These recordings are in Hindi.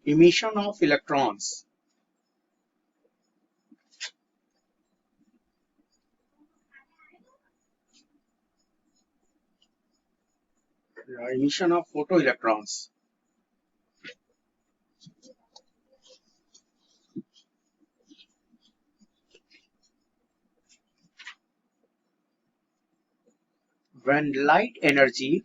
emission of electrons. Emission of photoelectrons. When light energy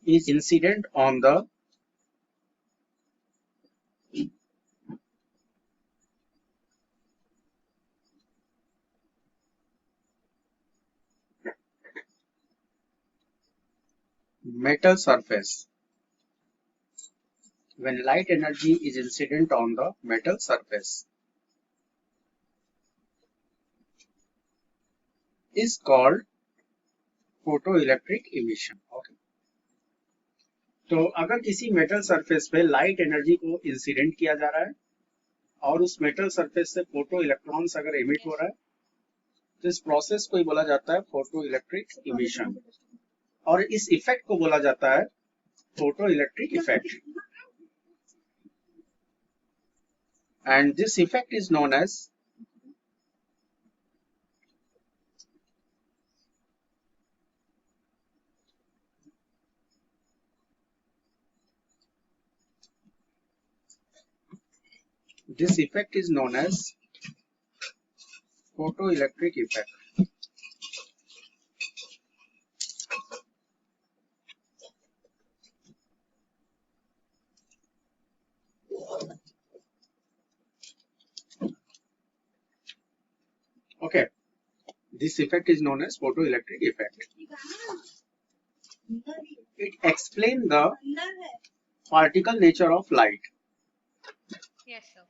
is incident on the metal surface. When light energy is incident on the metal surface is called photoelectric emission. Okay. तो अगर किसी मेटल सरफेस पे लाइट एनर्जी को इंसिडेंट किया जा रहा है और उस मेटल सरफेस से फोटो इलेक्ट्रॉन्स अगर एमिट हो रहा है तो इस प्रोसेस को ही बोला जाता है फोटो इलेक्ट्रिक इमिशन और इस इफेक्ट को बोला जाता है photo electric effect and this effect is known as photoelectric effect. Okay, this effect is known as photoelectric effect. It explains the particle nature of light. Yes, sir.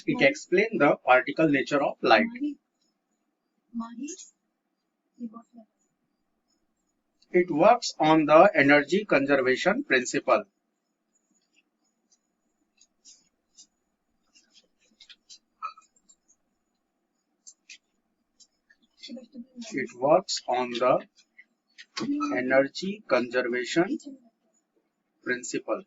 It explains the particle nature of light. It works on the energy conservation principle. It works on the energy conservation principle.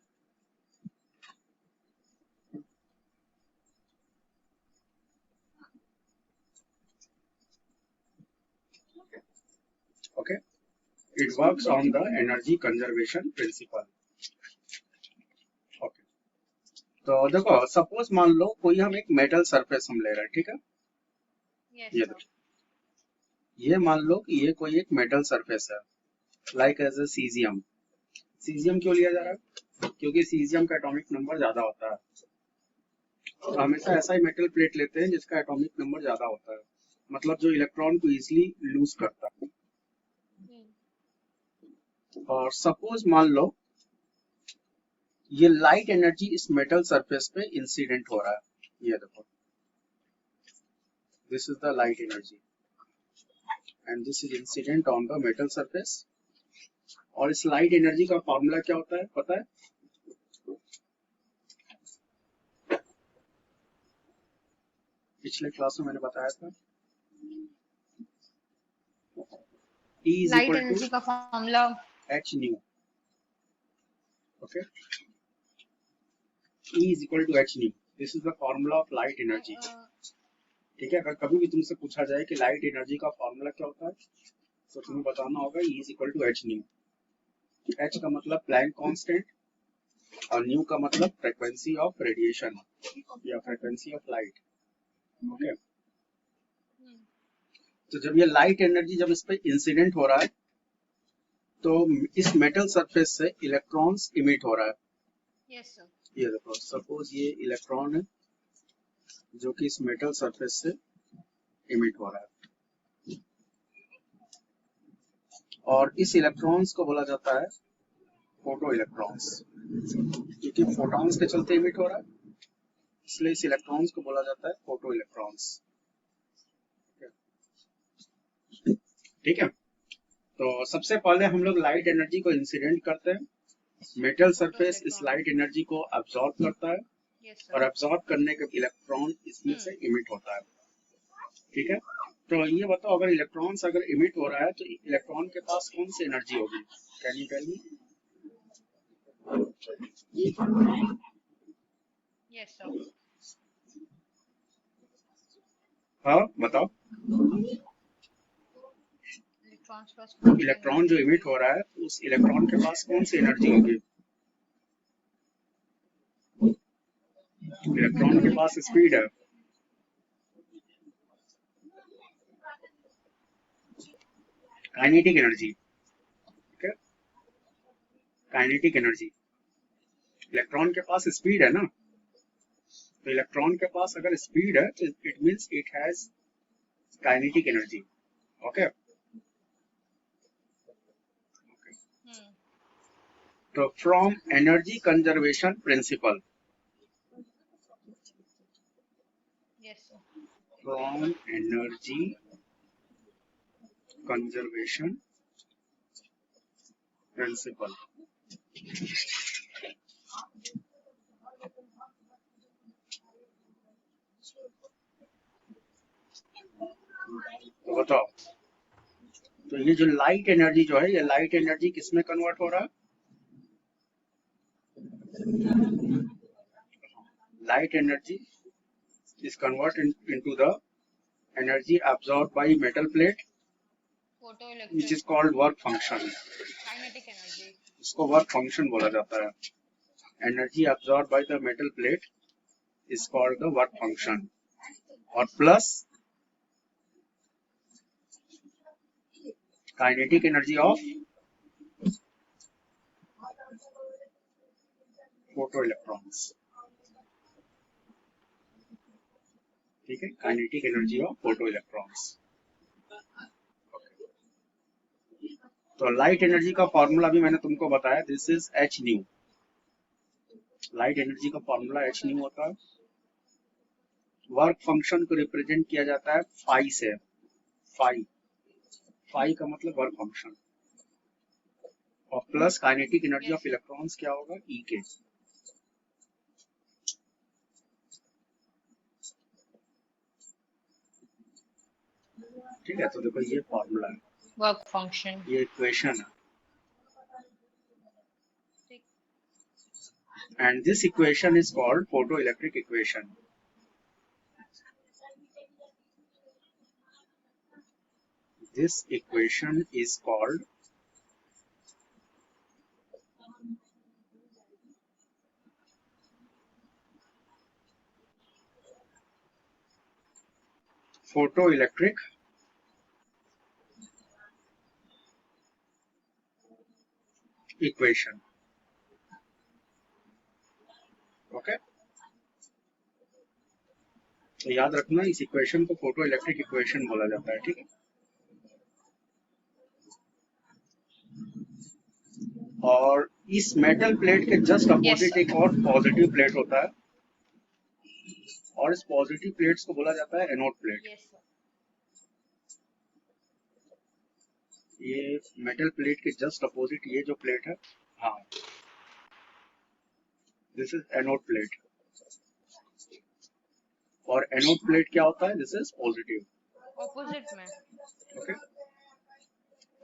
Okay, it works on the energy conservation principle. Okay, तो देखो सपोज मान लो कोई हम एक मेटल सरफेस हम ले रहे हैं, ठीक है? Yes, ये sir. देखो, ये मान लो कि ये कोई एक मेटल सरफेस है like as a caesium. Caesium क्यों लिया जा रहा है? क्योंकि सीजियम का एटॉमिक नंबर ज्यादा होता है. तो हमेशा ऐसा ही मेटल प्लेट लेते हैं जिसका एटॉमिक नंबर ज्यादा होता है, मतलब जो इलेक्ट्रॉन को इजीली लूज करता है. और सपोज मान लो ये लाइट एनर्जी इस मेटल सरफेस पे इंसिडेंट हो रहा है. ये देखो, this is the light energy and this is incident on the metal surface. और इस लाइट एनर्जी का फॉर्मूला क्या होता है पता है? पिछले क्लास में मैंने बताया था. E is Light equal energy to का formula h nu. Okay, E is equal to h nu. This is the formula of light energy. ठीक है, अगर कभी भी तुमसे पूछा जाए कि लाइट एनर्जी का फॉर्मूला क्या होता है तो तुम्हें बताना होगा E is equal to h nu. h का मतलब प्लैंक कांस्टेंट और न्यू का मतलब फ्रीक्वेंसी ऑफ रेडिएशन या फ्रीक्वेंसी ऑफ लाइट. ओके, तो जब ये लाइट एनर्जी जब इस पे इंसिडेंट हो रहा है तो इस मेटल सरफेस से इलेक्ट्रॉन्स इमिट हो रहा है. Yes, sir. ये देखो, सपोज ये इलेक्ट्रॉन है जो कि इस मेटल सरफेस से इमिट हो रहा है और इस इलेक्ट्रॉन्स को बोला जाता है फोटो इलेक्ट्रॉन्स, क्योंकि फोटॉन्स के चलते इमिट हो रहा है, इसलिए इस इलेक्ट्रॉन्स को बोला जाता है फोटो इलेक्ट्रॉन्स। ठीक है, तो सबसे पहले हम लोग लाइट एनर्जी को इंसिडेंट करते हैं। मेटल सरफेस इस लाइट एनर्जी को अब्सॉर्ब करता है Yes, और sir. अब्सॉर्ब करने के इलेक्ट्रॉन इसमें से इमिट होता है। ठीक है, तो ये बताओ अगर इलेक्ट्रॉन्स अगर इमिट हो रहा है तो इलेक्ट्रॉन के पास कौन सी एनर्जी होगी? Can you tell me? Yes, sir. हाँ बताओ, Electrons plus key इलेक्ट्रॉन जो energy. इमिट हो रहा है उस इलेक्ट्रॉन के पास कौन सी एनर्जी होगी? इलेक्ट्रॉन के पास स्पीड है, काइनेटिक एनर्जी। ठीक है, काइनेटिक एनर्जी, इलेक्ट्रॉन के पास स्पीड है ना, तो इलेक्ट्रॉन के पास अगर स्पीड है तो it means it has kinetic energy. Okay, Hmm. तो from energy conservation principle, Yes, sir. From energy conservation principle, तो बताओ, तो ये जो लाइट एनर्जी जो है ये लाइट एनर्जी किस में कन्वर्ट हो रहा है? Light energy is converted into the energy absorbed by metal plate, which Photoelectric is called work function. kinetic energy. इसको work function बोला जाता है। Energy absorbed by the metal plate is called the work function. और plus kinetic energy of photoelectrons. ठीक है, kinetic energy of photo electrons. तो लाइट एनर्जी का फॉर्मूला भी मैंने तुमको बताया, this is H new. Light energy का फॉर्मूला एच न्यू होता है। वर्क फंक्शन को रिप्रेजेंट किया जाता है फाई से, फाई, फाई का मतलब वर्क फंक्शन, और plus kinetic energy of electrons क्या होगा? ई के। ठीक है, तो देखो ये फॉर्मूला है, Work function. ये इक्वेशन है, and this equation is called photo electric equation. This equation is called photo electric equation. Okay, तो याद रखना इस इक्वेशन को फोटो इलेक्ट्रिक इक्वेशन बोला जाता है। ठीक है, और इस मेटल प्लेट के जस्ट अपोजिट sir. एक और पॉजिटिव प्लेट होता है, और इस पॉजिटिव प्लेट्स को बोला जाता है एनोड प्लेट। Yes, sir. ये मेटल प्लेट के जस्ट अपोजिट ये जो प्लेट है, हाँ, दिस इज एनोड प्लेट, और एनोड प्लेट क्या होता है? This is positive. Opposite में. ओके,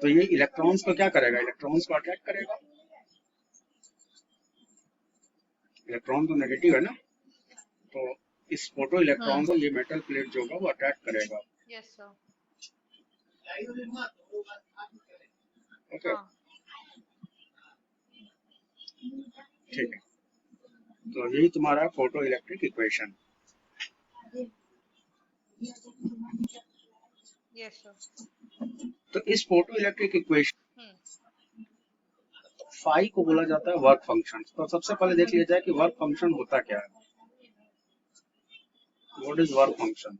तो ये इलेक्ट्रॉन्स को क्या करेगा? इलेक्ट्रॉन्स को अट्रैक्ट करेगा। इलेक्ट्रॉन तो नेगेटिव है ना, तो इस फोटो इलेक्ट्रॉन को ये मेटल प्लेट जो होगा वो अट्रैक्ट करेगा। Yes, sir. ओके, हाँ. ठीक है, तो यही तुम्हारा photo electric equation. Yes, sir. तो इस photo electric equation Hmm. Phi को बोला जाता है वर्क फंक्शन। तो सबसे पहले देख लिया जाए कि वर्क फंक्शन होता क्या है। What is work function?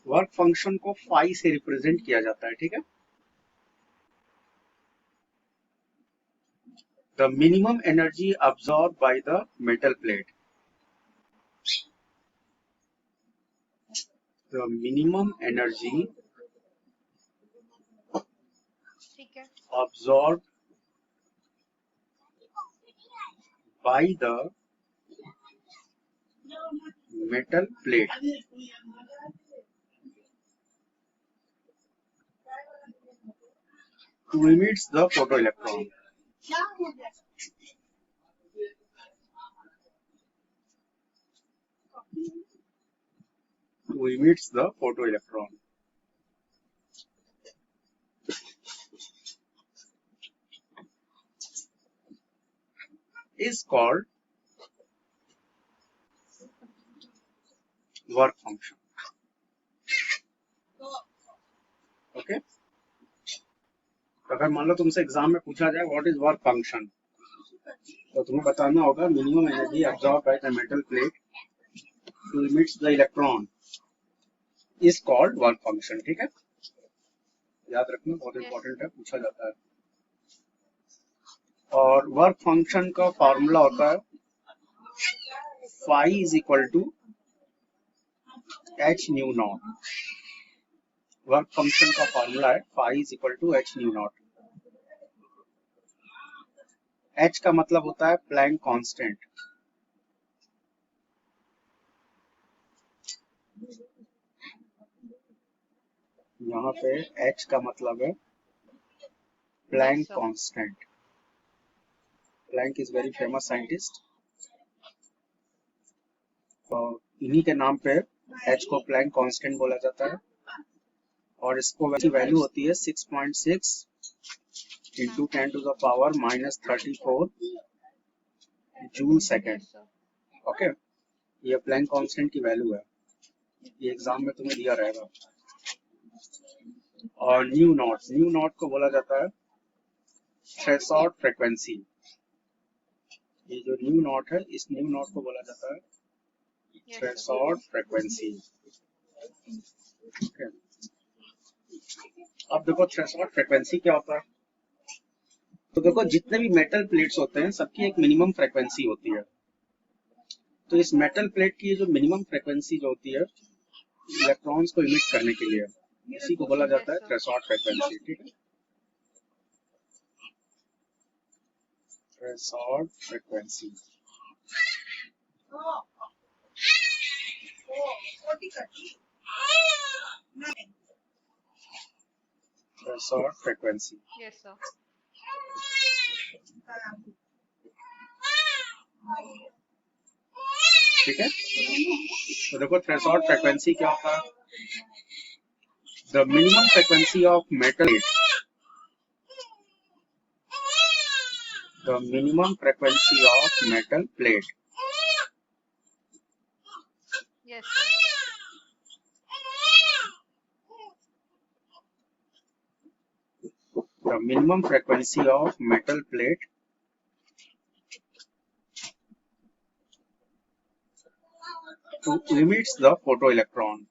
Work function को फाई से रिप्रेजेंट किया जाता है, ठीक है। The minimum energy absorb by the metal plate, the minimum energy ठीक है। absorbed by the metal plate to emits the photoelectron. To emits the photoelectron is called work function. Okay? अगर मान लो तुमसे एग्जाम में पूछा जाए व्हाट इज वर्क फंक्शन, तो तुम्हें बताना होगा minimum energy absorb by the metal plate to emits the electron is called work function, ठीक है। याद रखना, बहुत इंपॉर्टेंट है, पूछा जाता है। और वर्क फंक्शन का फॉर्मूला होता है phi is equal to H nu naught. Work function का फॉर्मूला है phi is equal to H nu naught. H का मतलब होता है प्लैंक कांस्टेंट, यहाँ पे एच का मतलब है Planck constant. Planck is very famous scientist, और इन्हीं के नाम पे एच को प्लैंक कांस्टेंट बोला जाता है। और इसको वैसी वैल्यू होती है 6.6 into 10 to the power -34 joule second. Okay, ये प्लैंक कांस्टेंट की वैल्यू है, ये एग्जाम में तुम्हें दिया रहेगा। और न्यू नॉट को बोला जाता है थ्रेशोल्ड फ्रीक्वेंसी। ये जो न्यू नॉट है, इस न्यू नॉट को बोला जाता है थ्रेशोल्ड फ्रीक्वेंसी। अब देखो थ्रेशोल्ड फ्रीक्वेंसी क्या होता है। तो देखो जितने भी मेटल प्लेट्स होते हैं सबकी एक मिनिमम फ्रीक्वेंसी होती है। तो इस मेटल प्लेट की जो मिनिमम फ्रीक्वेंसी जो होती है इलेक्ट्रॉन्स को इमिट करने के लिए, इसी को बोला जाता है थ्रेशोल्ड फ्रीक्वेंसी, ठीक है। Threshold frequency. Threshold frequency, yes sir. ठीक है। तो देखो थ्रेशोल्ड फ्रीक्वेंसी क्या होता है। The minimum frequency of metal, the minimum frequency of metal plate, yes sir. the minimum frequency of metal plate to emits the photoelectron.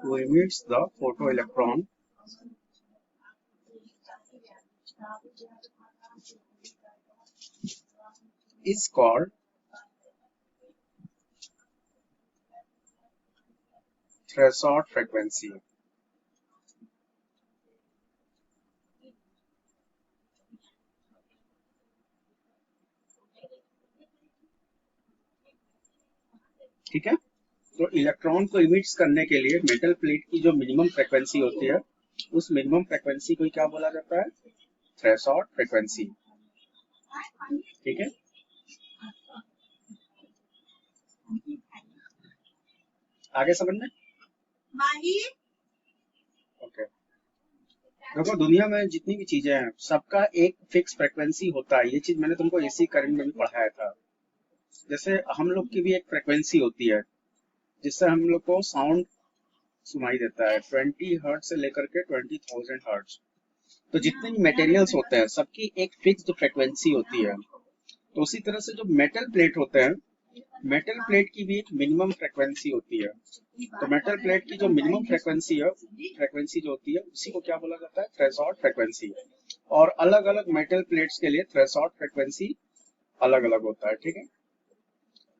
To emits the photoelectron is called threshold frequency. ठीक है। तो इलेक्ट्रॉन को इमिट्स करने के लिए मेटल प्लेट की जो मिनिमम फ्रीक्वेंसी होती है, उस मिनिमम फ्रीक्वेंसी को क्या बोला जाता है, थ्रेशोल्ड फ्रीक्वेंसी, ठीक है। आगे समझ में? ओके। देखो दुनिया में जितनी भी चीजें हैं सबका एक फिक्स फ्रीक्वेंसी होता है। ये चीज मैंने तुमको एसी करंट में भी पढ़ाया था। जैसे हम लोग की भी एक फ्रीक्वेंसी होती है जिससे हम लोग को साउंड सुनाई देता है, 20 हर्ट्ज से लेकर के 20,000 हर्ट्ज। तो जितने भी मटेरियल्स होते हैं सबकी एक फिक्स्ड फ्रीक्वेंसी होती है। तो उसी तरह से जो मेटल प्लेट होते हैं, मेटल प्लेट की भी एक मिनिमम फ्रीक्वेंसी होती है। तो मेटल प्लेट की जो मिनिमम फ्रीक्वेंसी है, फ्रीक्वेंसी जो होती है उसी को क्या बोला जाता है, थ्रेशोल्ड फ्रीक्वेंसी। और अलग अलग मेटल प्लेट्स के लिए थ्रेशोल्ड फ्रीक्वेंसी अलग अलग होता है, ठीक है।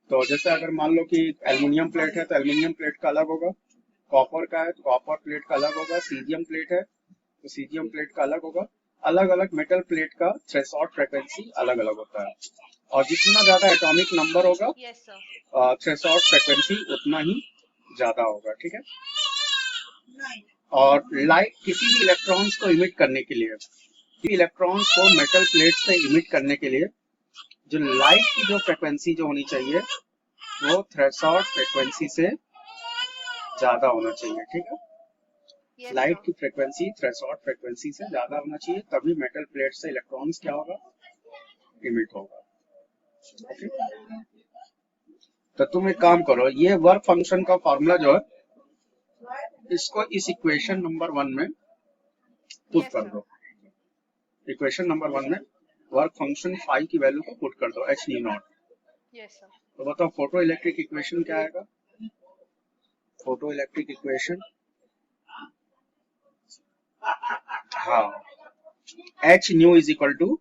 तो जैसे अगर मान लो कि एल्युमिनियम प्लेट है तो एल्युमिनियम प्लेट का अलग होगा, कॉपर का है तो कॉपर प्लेट का अलग होगा, सीजियम प्लेट है तो सीजियम प्लेट का अलग होगा। अलग अलग मेटल प्लेट का थ्रेशोल्ड फ्रीक्वेंसी अलग अलग होता है, और जितना ज्यादा एटॉमिक नंबर होगा यस सर, थ्रेशोल्ड फ्रीक्वेंसी उतना ही ज्यादा होगा, ठीक है। और लाइट किसी भी इलेक्ट्रॉन्स को इमिट करने के लिए, इलेक्ट्रॉन्स को मेटल प्लेट से इमिट करने के लिए जो लाइट की जो फ्रीक्वेंसी जो होनी चाहिए वो थ्रेशोल्ड फ्रीक्वेंसी से ज्यादा होना चाहिए, ठीक है। यस लाइट सर, की फ्रीक्वेंसी थ्रेशोल्ड फ्रीक्वेंसी से ज्यादा होना चाहिए, तभी मेटल प्लेट से इलेक्ट्रॉन्स क्या होगा, इमिट होगा, ओके। तो तुम एक काम करो, ये वर्क फंक्शन का फॉर्मूला जो है इसको इस इक्वेशन नंबर 1 में पुट यस कर सर, दो। इक्वेशन नंबर 1 में वर्क फंक्शन फाई की वैल्यू को पुट कर दो, h nu naught. Yes sir, तो बताओ फोटो इलेक्ट्रिक इक्वेशन क्या आएगा, फोटो इलेक्ट्रिक इक्वेशन, हाँ, h nu is equal to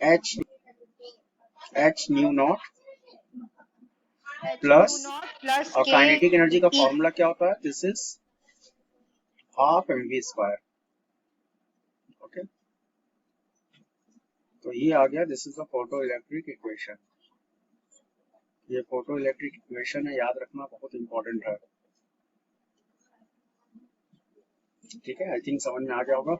h h nu naught h plus, nu naught plus और के काइनेटिक एनर्जी का ई। फॉर्मूला क्या होता है, this is half mv square, okay. तो ये आ गया, this is the photo electric equation. ये फोटो इलेक्ट्रिक इक्वेशन है, याद रखना बहुत इंपॉर्टेंट है, ठीक है। आई थिंक समझ में आ गया होगा,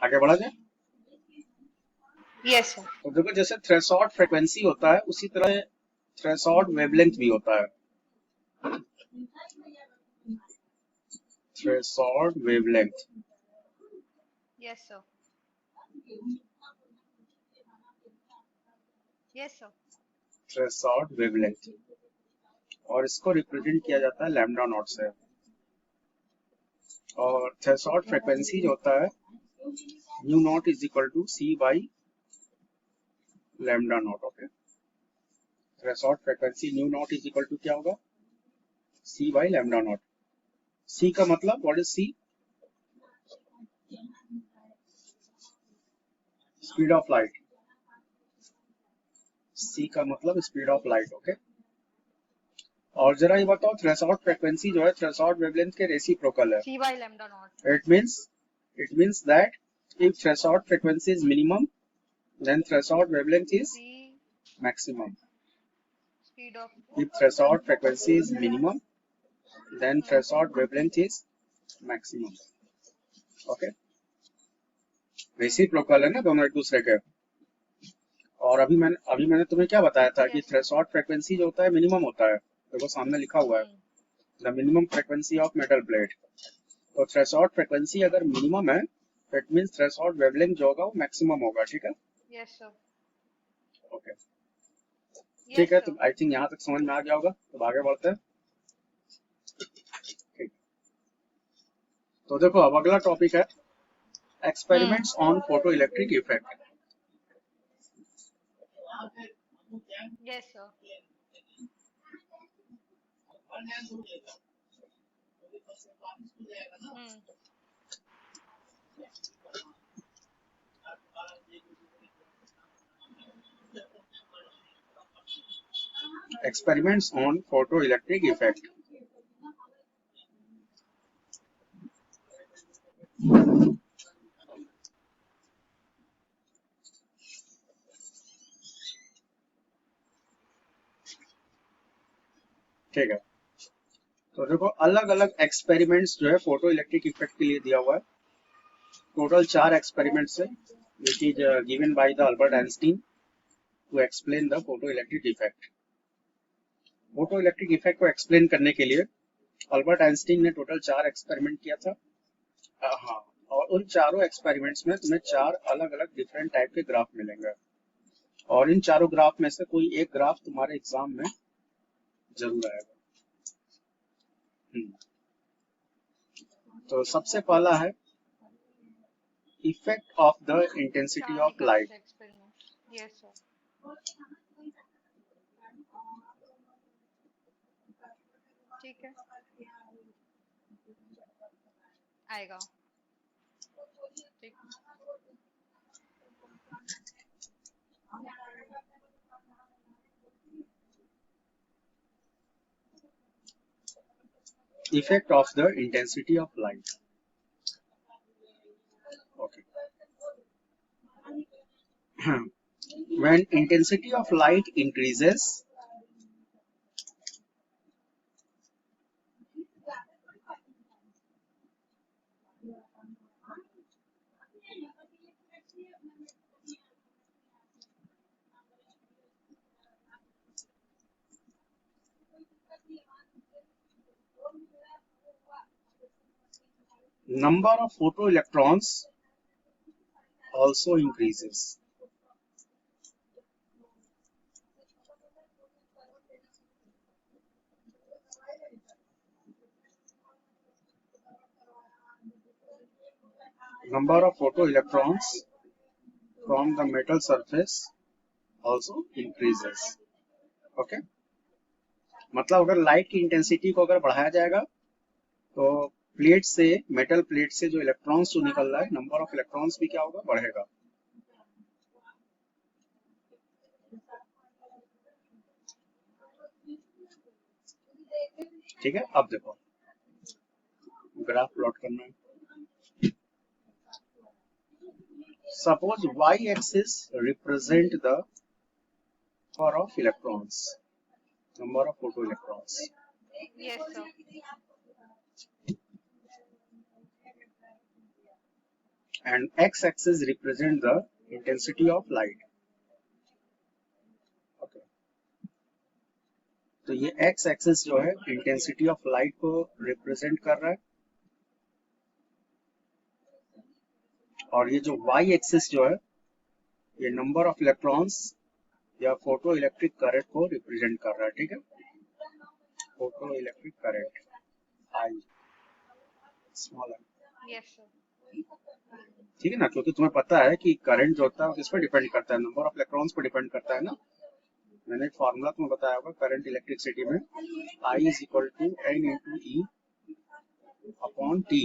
आगे बढ़ा जाए। यस सर, तो देखो जैसे थ्रेशोल्ड फ्रीक्वेंसी होता है उसी तरह थ्रेशोल्ड वेवलेंथ भी होता है, threshold wavelength, yes sir, yes sir, threshold wavelength, और इसको रिप्रेजेंट किया जाता है लैम्डा नॉट से। और थ्रेशोल्ड फ्रीक्वेंसी जो होता है nu naught is equal to c by lambda naught, okay. Threshold frequency nu naught is equal to क्या होगा, c by lambda naught. C का मतलब what is c, speed of light, c का मतलब स्पीड ऑफ लाइट, ओके। और जरा ये बताओ थ्रेशोल्ड फ्रीक्वेंसी जो है थ्रेशोल्ड वेवलेंथ के रेसिप्रोकल है। C by lambda naught. It means that if threshold frequency is minimum, then threshold wavelength is c maximum. Speed of. If threshold frequency is minimum, then threshold wavelength is maximum. Okay? Reciprocal है ना दोनों एक दूसरे के। और अभी मैंने तुम्हें क्या बताया था कि यस सर, थ्रेशोल्ड फ्रीक्वेंसी जो होता है मिनिमम होता है, देखो सामने लिखा हुआ है the minimum frequency of metal plate. तो थ्रेशोल्ड फ्रीक्वेंसी अगर मिनिमम है तो इट मींस थ्रेशोल्ड वेवलेंथ जो होगा वो मैक्सिमम होगा, ठीक है। यस सर, ओके, ठीक यस है। तो सर, आई थिंक यहाँ तक समझ में आ गया होगा, तो आगे बढ़ते हैं। ठीक, तो देखो अब अगला टॉपिक है experiments on photo electric effect. Yes sir, experiments on photo electric effect, ठीक है। तो देखो अलग अलग एक्सपेरिमेंट्स जो है फोटो इलेक्ट्रिक इफेक्ट के लिए दिया हुआ है। टोटल 4 एक्सपेरिमेंट्स है which is given by the Albert Einstein to explain the photo electric effect. Photo electric effect को एक्सप्लेन करने के लिए अल्बर्ट आइंस्टीन ने टोटल 4 एक्सपेरिमेंट किया था। हाँ, और उन चारों एक्सपेरिमेंट्स में तुम्हें 4 अलग अलग डिफरेंट टाइप के ग्राफ मिलेंगे, और इन चारों ग्राफ में से कोई एक ग्राफ तुम्हारे एग्जाम में जरूर आएगा। तो सबसे पहला है effect of the intensity of Nichols light. experiment. Yes, sir. ठीक है, आएगा। ठीक। Effect of the intensity of light. Okay. When intensity of light increases, number of photoelectrons also increases. Number of photoelectrons from the metal surface also increases. Okay? मतलब अगर लाइट की इंटेंसिटी को अगर बढ़ाया जाएगा तो प्लेट से, मेटल प्लेट से जो इलेक्ट्रॉन्स जो निकल रहा है, नंबर ऑफ इलेक्ट्रॉन्स भी क्या होगा, बढ़ेगा। ठीक है, अब देखो ग्राफ प्लॉट करना है। Suppose y axis represent the number of electrons, number of photo electrons, Yes, sir. and x axis represent the intensity of light. Okay. तो ये x axis जो है इंटेंसिटी ऑफ लाइट को रिप्रेजेंट कर रहा है, और ये जो y एक्सिस जो है ये नंबर ऑफ इलेक्ट्रॉन्स या फोटो इलेक्ट्रिक करंट को रिप्रेजेंट कर रहा है। ठीक है, photo electric current I, small I. Yes, sir. ठीक है ना, क्योंकि तुम्हें पता है कि करंट जो होता है किस पर डिपेंड करता है, नंबर ऑफ इलेक्ट्रॉन्स पर डिपेंड करता है ना। मैंने एक फॉर्मूला तुम्हें बताया होगा करंट इलेक्ट्रिसिटी में, I is equal to N into e upon t.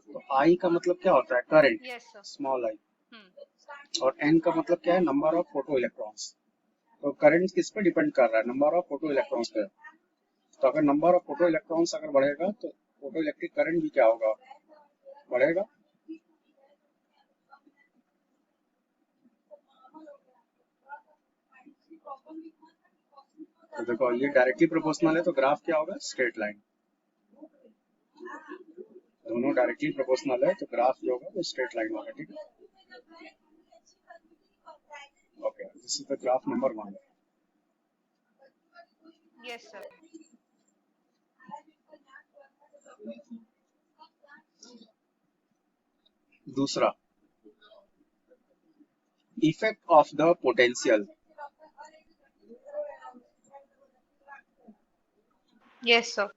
तो I का मतलब क्या होता है, current, Yes, sir. Small I, Hmm. और N का मतलब क्या है, नंबर ऑफ फोटो इलेक्ट्रॉन्स। तो करंट किस पर डिपेंड कर रहा है, नंबर ऑफ फोटो इलेक्ट्रॉन्स पे। तो अगर नंबर ऑफ फोटो इलेक्ट्रॉन्स अगर बढ़ेगा तो फोटो इलेक्ट्रिक करंट भी क्या होगा, बढ़ेगा। तो देखो ये डायरेक्टली प्रोपोर्शनल है तो ग्राफ क्या होगा, स्ट्रेट लाइन। दोनों डायरेक्टली प्रोपोर्शनल है तो ग्राफ जो होगा वो स्ट्रेट लाइन होगा। ठीक है, okay, this is the graph number 1। Yes, sir. दूसरा, effect of the potential. Yes, sir.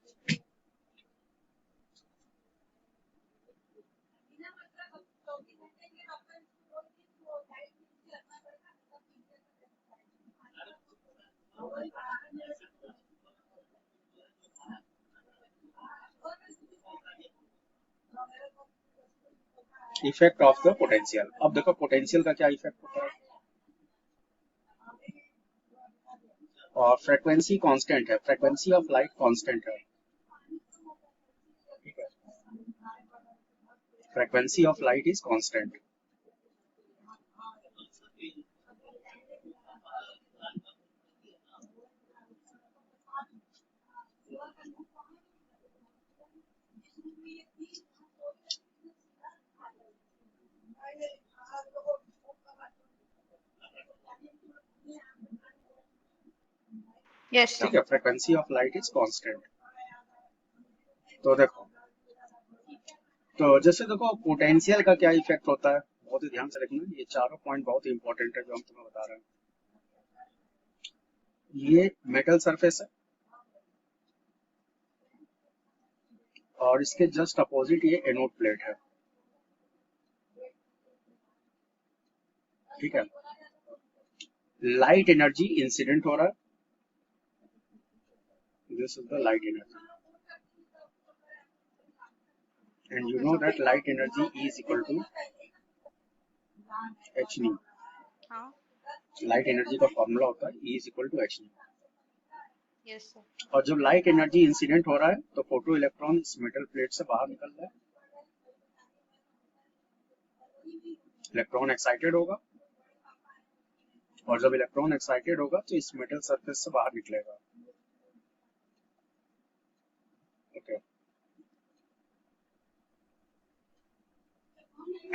Effect of the potential. अब देखो पोटेंशियल का क्या इफेक्ट होता है, और फ्रीक्वेंसी कांस्टेंट है, फ्रीक्वेंसी ऑफ लाइट कांस्टेंट है। ठीक है, frequency of light is constant. Yes, sir. ठीक है, frequency of light is constant. तो देखो, तो जैसे देखो पोटेंशियल का क्या इफेक्ट होता है, बहुत ही ध्यान से रखना, ये चारों पॉइंट बहुत ही इंपॉर्टेंट है जो हम तुम्हें बता रहे हैं। ये मेटल सरफेस है और इसके जस्ट अपोजिट ये एनोड प्लेट है, ठीक है। लाइट एनर्जी इंसिडेंट हो रहा है, this is the light energy, and you Okay, no sir. That light energy is equal to H nu. हाँ. लाइट एनर्जी का फॉर्मूला होता है E is equal to H nu. Yes, sir. और जब लाइट एनर्जी इंसिडेंट हो रहा है तो फोटो इलेक्ट्रॉन इस मेटल प्लेट से बाहर निकल रहा है, इलेक्ट्रॉन एक्साइटेड होगा, और जब इलेक्ट्रॉन एक्साइटेड होगा तो इस मेटल सरफेस से बाहर निकलेगा, okay.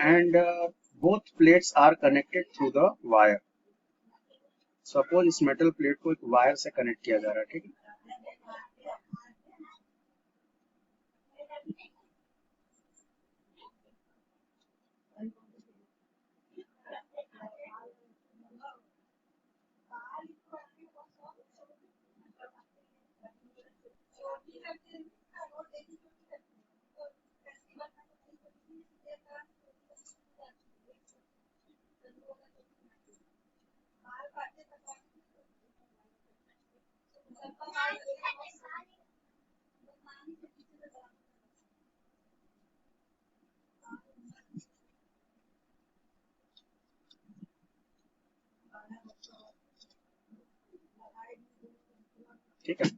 And both plates are connected through the wire. Suppose इस मेटल प्लेट को एक वायर से कनेक्ट किया जा रहा है, ठीक है। ठीक है,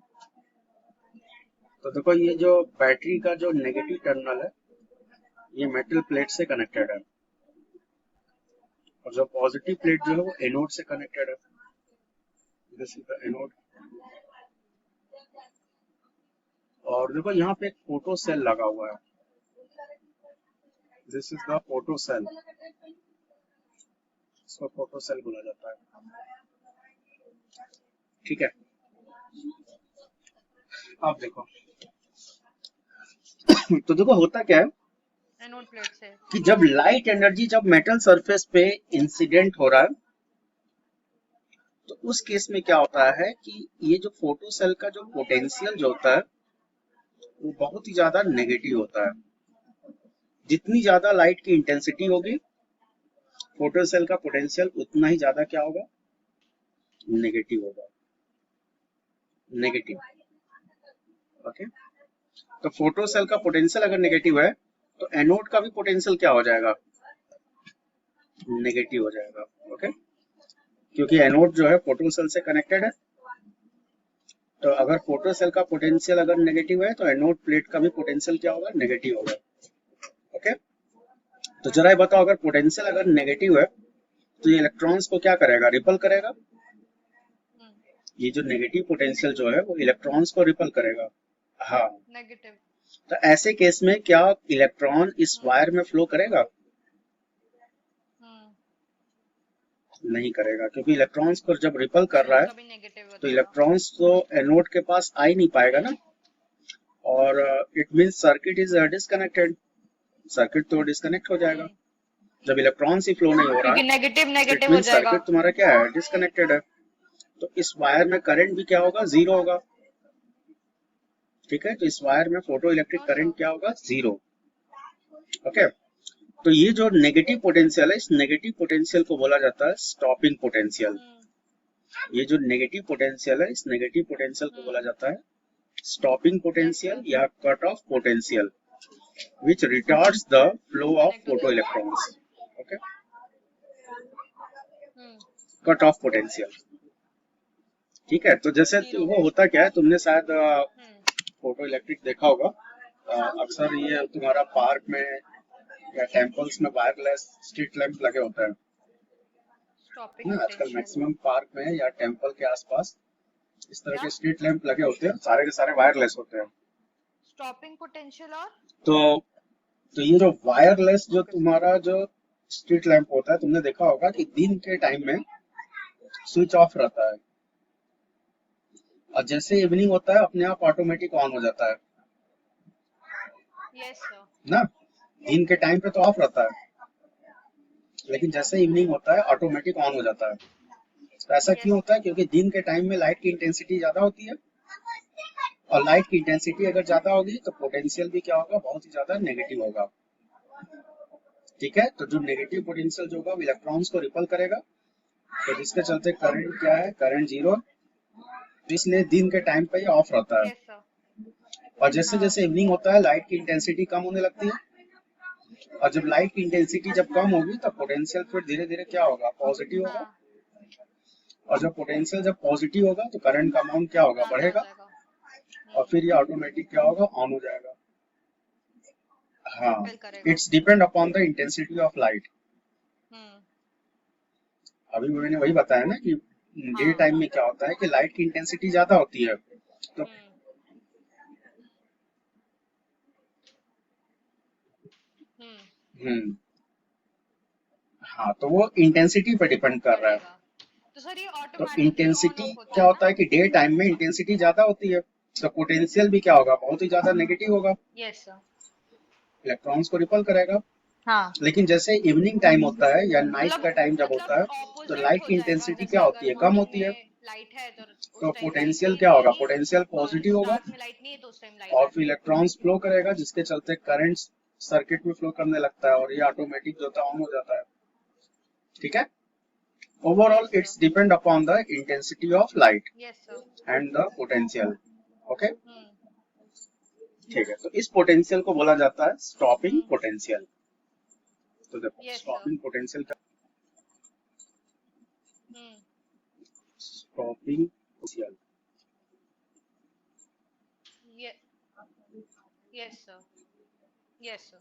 तो देखो ये जो बैटरी का जो नेगेटिव टर्मिनल है ये मेटल प्लेट से कनेक्टेड है, और जो पॉजिटिव प्लेट जो है वो एनोड से कनेक्टेड है, दिस इज द एनोड। और देखो यहाँ पे एक फोटो सेल लगा हुआ है, this is the photo cell, इसको फोटो सेल बोला जाता है, ठीक है। अब देखो तो देखो होता क्या है एनोड प्लेट से. कि जब लाइट एनर्जी जब मेटल सरफेस पे इंसिडेंट हो रहा है तो उस केस में क्या होता है कि ये जो फोटो सेल का जो पोटेंशियल जो होता है वो बहुत ही ज्यादा नेगेटिव होता है। जितनी ज्यादा लाइट की इंटेंसिटी होगी फोटो सेल का पोटेंशियल उतना ही ज्यादा क्या होगा, नेगेटिव होगा, नेगेटिव, ओके। तो फोटो सेल का पोटेंशियल अगर नेगेटिव है तो एनोड का भी पोटेंशियल क्या हो जाएगा, नेगेटिव हो जाएगा, ओके। क्योंकि एनोड जो है फोटो सेल से कनेक्टेड है, तो अगर फोटो सेल का पोटेंशियल अगर नेगेटिव है तो एनोड प्लेट का भी पोटेंशियल क्या होगा, नेगेटिव होगा, ओके। तो जरा ये बताओ अगर पोटेंशियल अगर नेगेटिव है तो ये इलेक्ट्रॉन्स को क्या करेगा, रिपल करेगा। ये जो नेगेटिव पोटेंशियल जो है वो इलेक्ट्रॉन्स को रिपल करेगा, हाँ। नेगेटिव. तो ऐसे केस में क्या इलेक्ट्रॉन इस वायर में फ्लो करेगा, नहीं करेगा, क्योंकि इलेक्ट्रॉन्स को जब रिपल कर रहा है कभी नेगेटिव हो तो जाएगा. इलेक्ट्रॉन्स तो एनोड के पास आ ही नहीं पाएगा ना, और it means circuit is disconnected, circuit तो डिस्कनेक्ट हो जाएगा। जब इलेक्ट्रॉन्स ही फ्लो नहीं हो रहा क्योंकि है नेगेटिव इट नेगेटिव हो मींस जाएगा. सर्किट तुम्हारा क्या है, डिस्कनेक्टेड है, तो इस वायर में करंट भी क्या होगा, जीरो होगा, ठीक है। तो इस वायर में फोटो इलेक्ट्रिक करंट क्या होगा, जीरो, ओके। तो ये जो नेगेटिव पोटेंशियल है इस नेगेटिव पोटेंशियल को बोला जाता है स्टॉपिंग पोटेंशियल। ये जो नेगेटिव पोटेंशियल है इस नेगेटिव पोटेंशियल को बोला जाता है स्टॉपिंग पोटेंशियल या cut off potential which retards the flow of photoelectrons, okay, cut off potential, ठीक है। तो जैसे वो होता क्या है, तुमने शायद फोटो इलेक्ट्रिक देखा होगा, अक्सर ये तुम्हारा पार्क में या टेम्पल्स में वायरलेस स्ट्रीट लैंप लगे होते हैं ना, आजकल मैक्सिमम पार्क में या टेम्पल के आसपास इस तरह के स्ट्रीट लैंप लगे होते हैं, सारे के सारे वायरलेस होते हैं। स्टॉपिंग पोटेंशियल और तो ये जो वायरलेस जो तुम्हारा जो स्ट्रीट लैंप होता है, तुमने देखा होगा कि दिन के टाइम में स्विच ऑफ रहता है और जैसे इवनिंग होता है अपने आप ऑटोमेटिक ऑन हो जाता है, यस सर, ना। दिन के टाइम पे तो ऑफ रहता है लेकिन जैसे इवनिंग होता है ऑटोमेटिक ऑन हो जाता है। तो ऐसा क्यों होता है, क्योंकि दिन के टाइम में लाइट की इंटेंसिटी ज्यादा होती है और लाइट की इंटेंसिटी अगर ज्यादा होगी तो पोटेंशियल भी क्या होगा, बहुत ही ज्यादा नेगेटिव होगा। ठीक है, तो जो नेगेटिव पोटेंशियल जो होगा वो इलेक्ट्रॉन्स को रिपल करेगा, तो जिसके चलते करंट क्या है, करंट जीरो, इसलिए दिन के टाइम पे ये ऑफ रहता है। Yes sir. और जैसे हाँ जैसे इवनिंग होता है लाइट की इंटेंसिटी कम होने लगती है, और जब लाइट की इंटेंसिटी जब कम होगी तो पोटेंशियल फिर धीरे धीरे क्या होगा, पॉजिटिव होगा। हाँ, और जब पोटेंशियल जब पॉजिटिव होगा तो करंट का अमाउंट क्या होगा, ज्यादा हो बढ़ेगा, जाएगा। और फिर ये ऑटोमेटिक क्या होगा, ऑन हो जाएगा। हाँ, रिपेल करेगा। It's depend upon the intensity of light. Hmm. अभी मैंने वही बताया ना कि डे हाँ। टाइम में क्या होता है कि लाइट की इंटेंसिटी ज्यादा होती है, तो हम्म। हम्म। हम्म हाँ, तो वो इंटेंसिटी पे डिपेंड कर रहा है। बढ़ेगा। तो सर ये तो ऑटोमेटिकली ऑन इंटेंसिटी ऑफ होता क्या है ना? होता है कि डे टाइम में इंटेंसिटी ज्यादा होती है, तो पोटेंशियल भी क्या होगा, बहुत ही ज्यादा नेगेटिव होगा, यस सर। इलेक्ट्रॉन्स को रिपल करेगा। हाँ, लेकिन जैसे इवनिंग टाइम होता है या नाइट मतलब का टाइम जब होता मतलब है तो ऑपोजिट लाइट हो की जाएगा। इंटेंसिटी जैसे क्या होती अगर है, कम मॉर्निंग होती है। में लाइट है तो तो उस टाइम लाइट पोटेंशियल क्या होगा, रहेगी, पोटेंशियल और पॉजिटिव होगा, डार्क में लाइट नहीं है तो उस टाइम लाइट और फिर आती है। इलेक्ट्रॉन्स फ्लो करेगा जिसके चलते करंट सर्किट में फ्लो करने लगता है, और ये ऑटोमेटिक जो होता है ऑन हो जाता है। ठीक है, overall yes sir. It's depend upon the intensity of light yes sir. And the potential. Okay, hmm. ठीक है, तो इस पोटेंशियल को बोला जाता है स्टॉपिंग हम्म। पोटेंशियल। तो देखो यस सर। स्टॉपिंग पोटेंशियल का, हम्म। स्टॉपिंग पोटेंशियल, ये yes sir. Yes sir.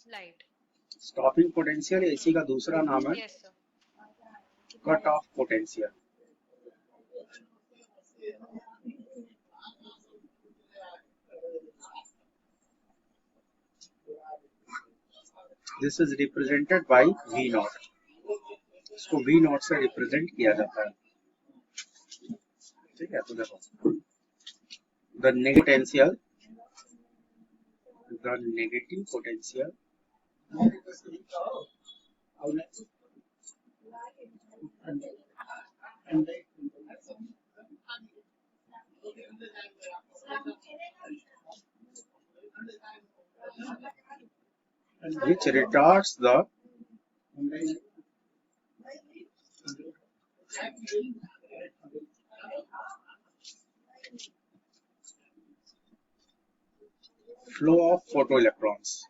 Light. Stopping potential इसी हम्म। का दूसरा नाम है yes sir. Cut off potential. This is represented by v naught, इसको वी नॉट से रिप्रेजेंट किया जाता है। ठीक है, तो देखो the negative potential, the negative potential which retards the flow of photoelectrons.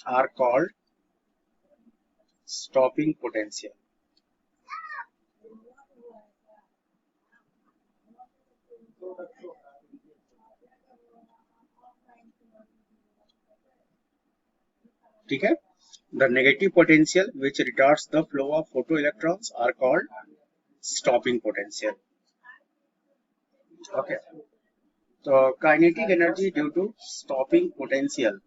Are called stopping potential. ठीक है, the negative potential which retards the flow of photoelectrons are called stopping potential. Okay, so kinetic energy due to stopping potential.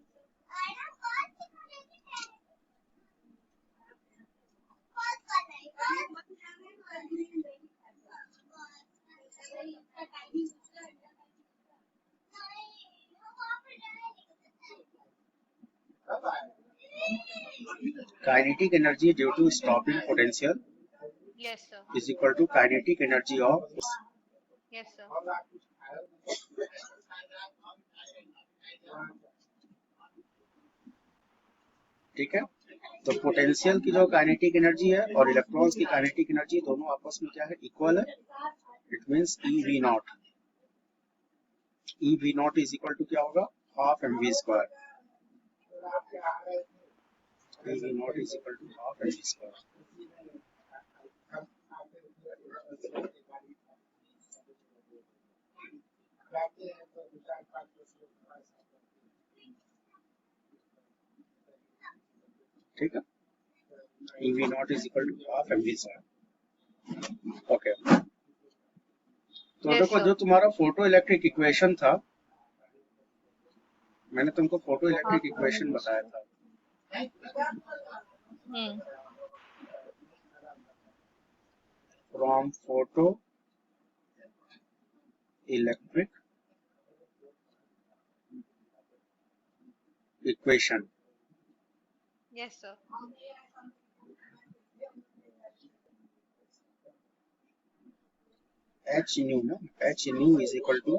Kinetic energy due to stopping potential yes sir. is equal to kinetic energy of, yes sir. ठीक है, तो पोटेंशियल की जो काइनेटिक एनर्जी है और इलेक्ट्रॉन्स की काइनेटिक एनर्जी दोनों आपस में क्या है, इक्वल है। It means e v naught, e v naught is equal to क्या होगा, half m v square, e v naught is equal to half m v square. ठीक है, e v naught is equal to half m v square. Okay, तो यस देखो सर। जो तुम्हारा फोटो इलेक्ट्रिक इक्वेशन था, मैंने तुमको फोटो हाँ। इलेक्ट्रिक इक्वेशन बताया था। Hmm. From photo electric equation. Yes, sir. H nu ना, H nu is equal to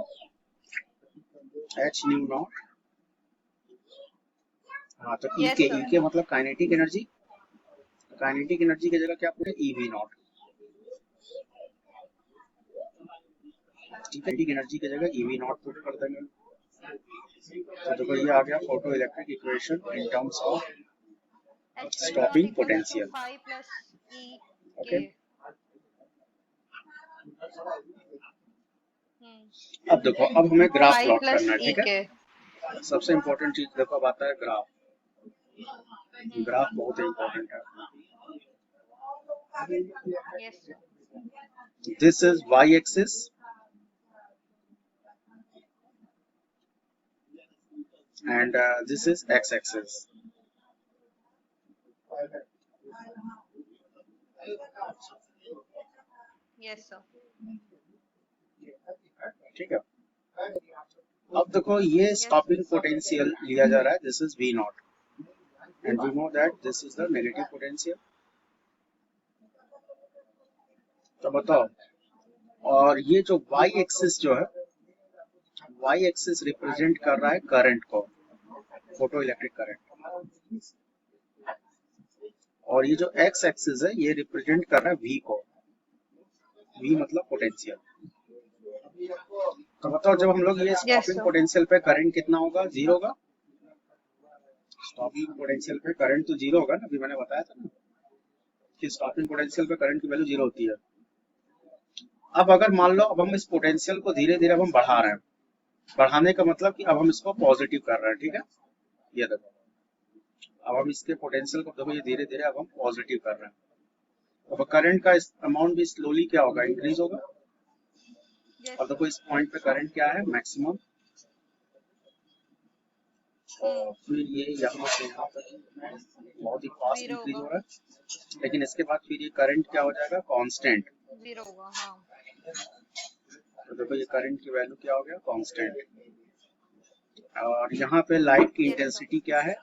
H nu not. हाँ तो E Yes, के, sir. E के मतलब काइनेटिक एनर्जी, काइनेटिक एनर्जी की जगह क्या पूरे EV नॉट, ठीक है, काइनेटिक एनर्जी की जगह EV नॉट पुट कर देंगे। तो देखो ये आ गया photo electric equation in terms of H stopping equal to potential. phi plus E okay, K. Hmm. अब देखो, अब हमें ग्राफ Phi प्लॉट plus करना है, E ठीक है। K. सबसे इम्पोर्टेंट चीज देखो अब आता है ग्राफ। Hmm. ग्राफ बहुत इम्पोर्टेंट है। Yes, sir. This is y axis and this is x axis। Yes, sir. ठीक है, अब देखो ये Yes, स्टॉपिंग पोटेंशियल लिया जा रहा है, this is v naught and we know that this is the negative potential. तो बताओ, और ये जो y एक्सिस जो है, y एक्सिस रिप्रेजेंट कर रहा है करंट को, फोटो इलेक्ट्रिक करंट, और ये जो x एक्सिस है ये रिप्रेजेंट कर रहा है v को, v मतलब पोटेंशियल। तो बताओ जब हम लोग ये yes, स्टॉपिंग sir. पोटेंशियल पे करंट कितना होगा, जीरो होगा। स्टॉपिंग पोटेंशियल पे करंट तो जीरो होगा ना, अभी मैंने बताया था ना कि स्टॉपिंग पोटेंशियल पे करंट की वैल्यू जीरो होती है। अब अगर मान लो अब हम इस पोटेंशियल को धीरे धीरे अब हम बढ़ा रहे हैं, बढ़ाने का मतलब कि अब हम इसको पॉजिटिव कर रहे हैं, ठीक है। ये देखो, अब हम इसके पोटेंशियल को देखो, ये धीरे धीरे अब हम पॉजिटिव कर रहे हैं। अब करंट का अमाउंट भी स्लोली क्या होगा, इंक्रीज होगा। Yes, और sir. देखो इस पॉइंट पे करंट क्या है, मैक्सिमम, और Hmm. फिर ये यहाँ से यहाँ तक बहुत ही फास्ट Zero इंक्रीज हो होगा. रहा है, लेकिन इसके बाद फिर ये करंट क्या हो जाएगा, कांस्टेंट। Zero होगा. हाँ. तो देखो ये करंट की वैल्यू क्या हो गया, कांस्टेंट। और यहाँ पे लाइट की Yes, sir. इंटेंसिटी क्या है,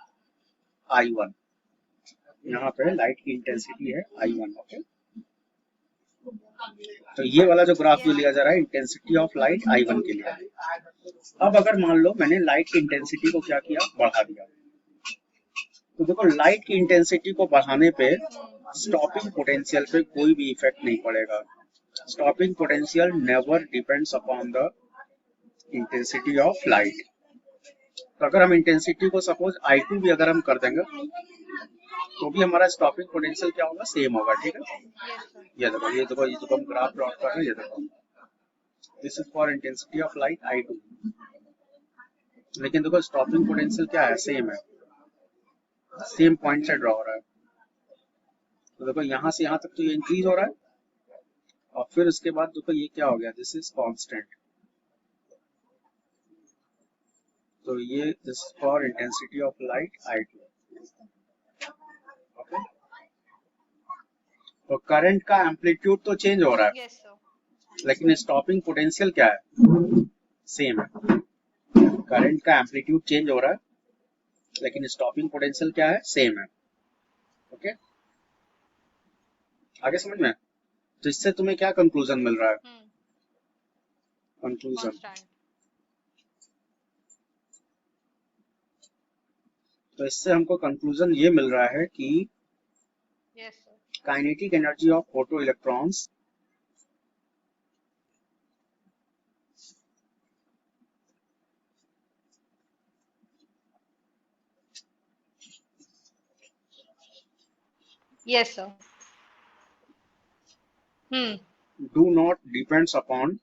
I1। यहाँ पे लाइट की इंटेंसिटी है I1। ओके, तो ये वाला जो ग्राफ जो Yes, लिया sir. जा रहा है इंटेंसिटी ऑफ लाइट I1 के लिए। अब अगर मान लो मैंने लाइट की इंटेंसिटी को क्या किया, बढ़ा दिया, तो देखो लाइट की इंटेंसिटी को बढ़ाने पे Hmm. स्टॉपिंग पोटेंशियल पे कोई भी इफेक्ट नहीं पड़ेगा। Stopping potential never depends upon the intensity of light. तो अगर हम इंटेंसिटी को सपोज I2 भी अगर हम कर देंगे तो भी हमारा स्टॉपिंग पोटेंशियल क्या होगा, सेम होगा, ठीक है। Yes, sir. ये देखो, ये देखो, ये जो हम ग्राफ प्लॉट कर रहे हैं, ये देखो, this is for intensity of light I2, लेकिन देखो स्टॉपिंग पोटेंशियल क्या है, सेम है, सेम पॉइंट से ड्रॉ हो रहा है। तो देखो यहाँ से यहाँ तक तो ये इंक्रीज हो रहा है, और फिर उसके बाद देखो ये क्या हो गया, दिस इज कांस्टेंट। तो ये this for intensity of light I2। Okay, तो करंट का एम्पलीट्यूड तो चेंज हो रहा है, Yes, sir. लेकिन स्टॉपिंग पोटेंशियल क्या है, सेम है। करंट का एम्पलीट्यूड चेंज हो रहा है, लेकिन स्टॉपिंग पोटेंशियल क्या है, सेम है। ओके, आगे समझ में। तो इससे तुम्हें क्या कंक्लूजन मिल रहा है, Hmm. Conclusion, Constant. तो इससे हमको कंक्लूजन ये मिल रहा है कि Yes, sir. Kinetic energy of photo electrons Yes, sir. Hmm. do not depends upon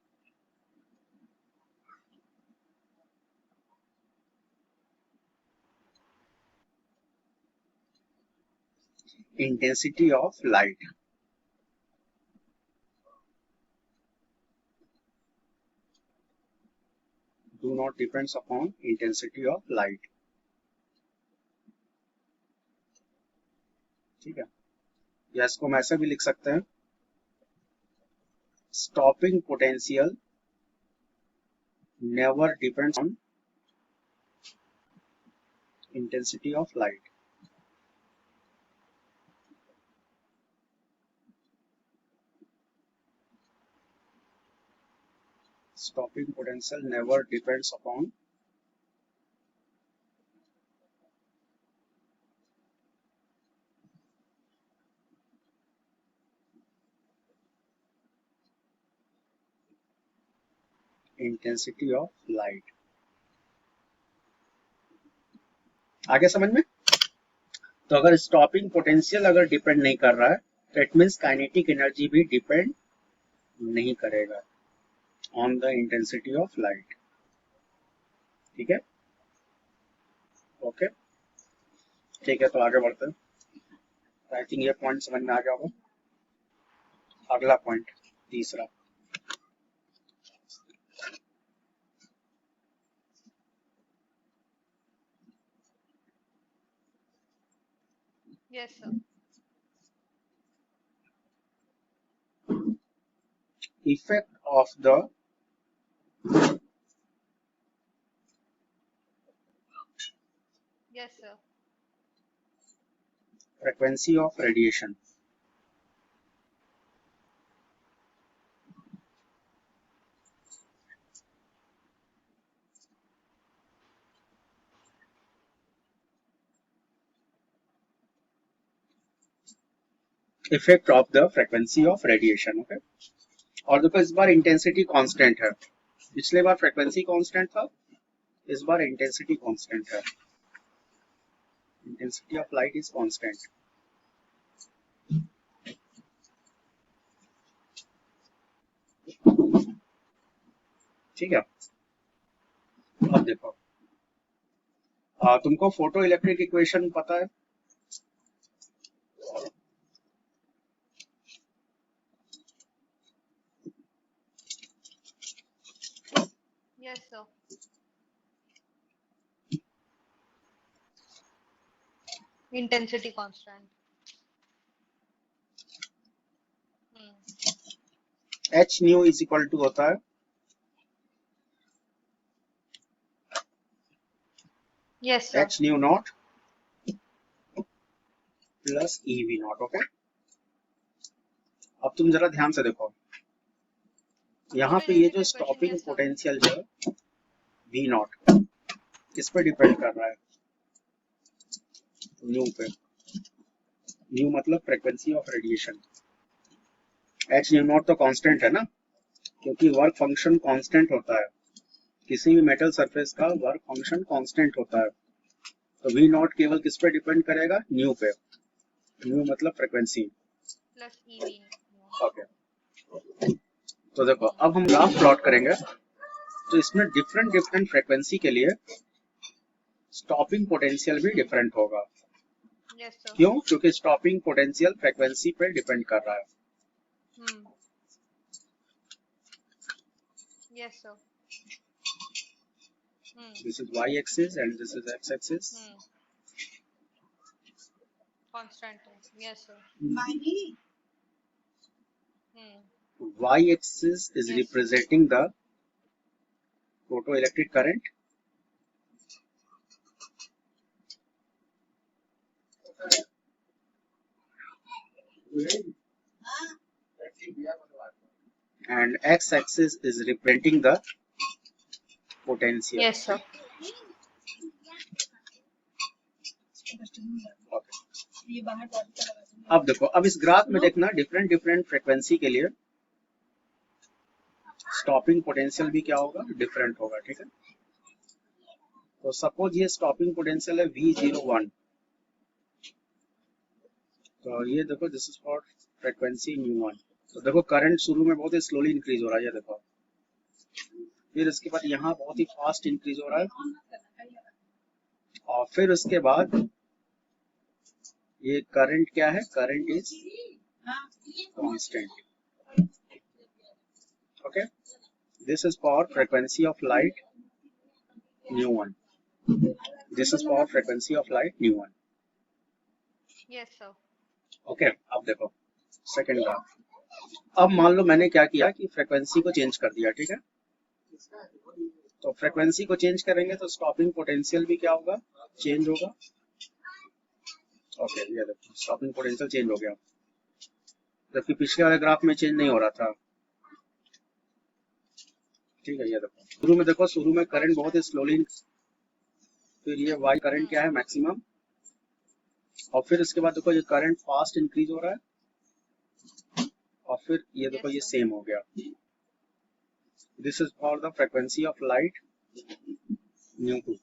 intensity of light। Do not depends upon intensity of light। ठीक है, या इसको हम ऐसे भी लिख सकते हैं, stopping potential never depends on intensity of light. Stopping potential never depends upon intensity of light. आगे समझ में? तो अगर स्टॉपिंग पोटेंशियल अगर डिपेंड नहीं कर रहा है तो इट मीन्स काइनेटिक एनर्जी भी डिपेंड नहीं करेगा on the intensity of light. ठीक है? ओके, ठीक है, तो आगे बढ़ते हैं. आई थिंक ये पॉइंट समझ में आ गया होगा. अगला पॉइंट, तीसरा. Yes, sir. Effect of the Yes, sir. frequency of radiation. Effect of the frequency of radiation. Okay, और देखो इस बार इंटेंसिटी कांस्टेंट है. पिछले बार फ्रीक्वेंसी कांस्टेंट था, इस बार इंटेंसिटी कांस्टेंट है. Intensity of light is constant. ठीक है, अब देखो तुमको फोटो इलेक्ट्रिक इक्वेशन पता है? Yes, sir. Intensity constant. H nu is equal to होता है Yes, sir. H nu naught plus e v naught. Okay, अब तुम जरा ध्यान से देखो, यहाँ पे ये जो स्टॉपिंग पोटेंशियल जो है वी नॉट किस पे डिपेंड कर रहा है? न्यू पे. न्यू मतलब frequency of radiation. H nu not तो कांस्टेंट है ना, क्योंकि वर्क फंक्शन कांस्टेंट होता है. किसी भी मेटल सरफेस का वर्क फंक्शन कांस्टेंट होता है. तो वी नॉट केवल किस पे डिपेंड करेगा? न्यू पे. न्यू मतलब फ्रीक्वेंसी प्लस EV. ओके, तो देखो अब हम ग्राफ प्लॉट करेंगे तो इसमें डिफरेंट डिफरेंट फ्रीक्वेंसी के लिए स्टॉपिंग पोटेंशियल भी डिफरेंट होगा. Yes, sir. क्यों? क्योंकि स्टॉपिंग पोटेंशियल फ्रीक्वेंसी पे डिपेंड कर रहा है. Yes, sir. This is y axis and this is x axis. Constant. Yes, sir. Y axis is Yes. representing the photoelectric current. And x axis is representing the potential. Yes, sir. Okay. अब देखो, अब इस ग्राफ में देखना डिफरेंट डिफरेंट फ्रीक्वेंसी के लिए स्टॉपिंग पोटेंशियल भी क्या होगा? डिफरेंट होगा. ठीक है, तो सपोज ये स्टॉपिंग पोटेंशियल है V01. तो ये देखो दिस इज फॉर फ्रीक्वेंसी न्यू1. तो देखो करंट शुरू में बहुत ही स्लोली इंक्रीज हो रहा है, ये देखो. फिर इसके बाद यहाँ बहुत ही फास्ट इंक्रीज हो रहा है और फिर उसके बाद ये करंट क्या है? Current is constant. Okay, this is for frequency of light nu one. This is for frequency of light nu one. Yes, sir. Okay, अब देखो सेकंड ग्राफ. अब मान लो मैंने क्या किया कि फ्रीक्वेंसी को चेंज कर दिया, ठीक है। तो फ्रीक्वेंसी को चेंज करेंगे तो स्टॉपिंग पोटेंशियल भी क्या होगा, चेंज होगा। ओके, ये देखो स्टॉपिंग पोटेंशियल चेंज हो गया, जबकि पिछले वाले ग्राफ में चेंज नहीं हो रहा था। ठीक है, ये देखो शुरू में, देखो शुरू में करंट बहुत ही स्लोली, फिर ये वाई करंट क्या है, मैक्सिमम, और फिर इसके बाद देखो ये करंट फास्ट इंक्रीज हो रहा है, और फिर ये देखो ये सेम हो गया। This is for the frequency of light nu two,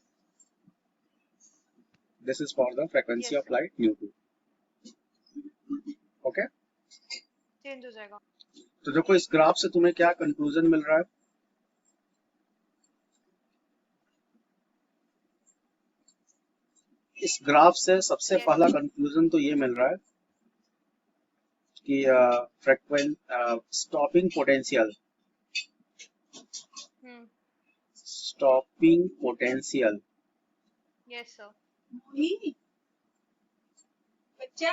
this is for the frequency of light nu two. Okay, change हो जाएगा। तो देखो इस ग्राफ से तुम्हें क्या कंक्लूजन मिल रहा है, इस ग्राफ से सबसे पहला कंक्लूजन तो ये मिल रहा है कि stopping potential, stopping potential yes sir, बच्चा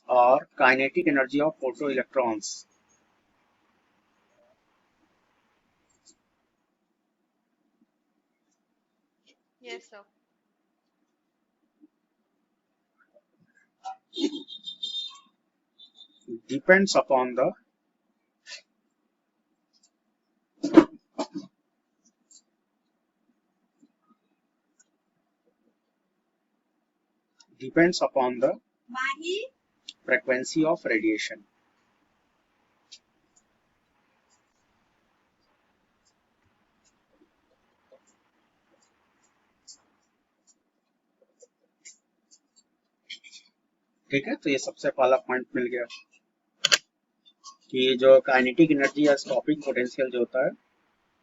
और kinetic energy of photo electrons yes sir, depends upon the Mahi frequency of radiation। ठीक है, तो ये सबसे पहला पॉइंट मिल गया कि जो काइनेटिक एनर्जी या स्टॉपिंग पोटेंशियल जो होता है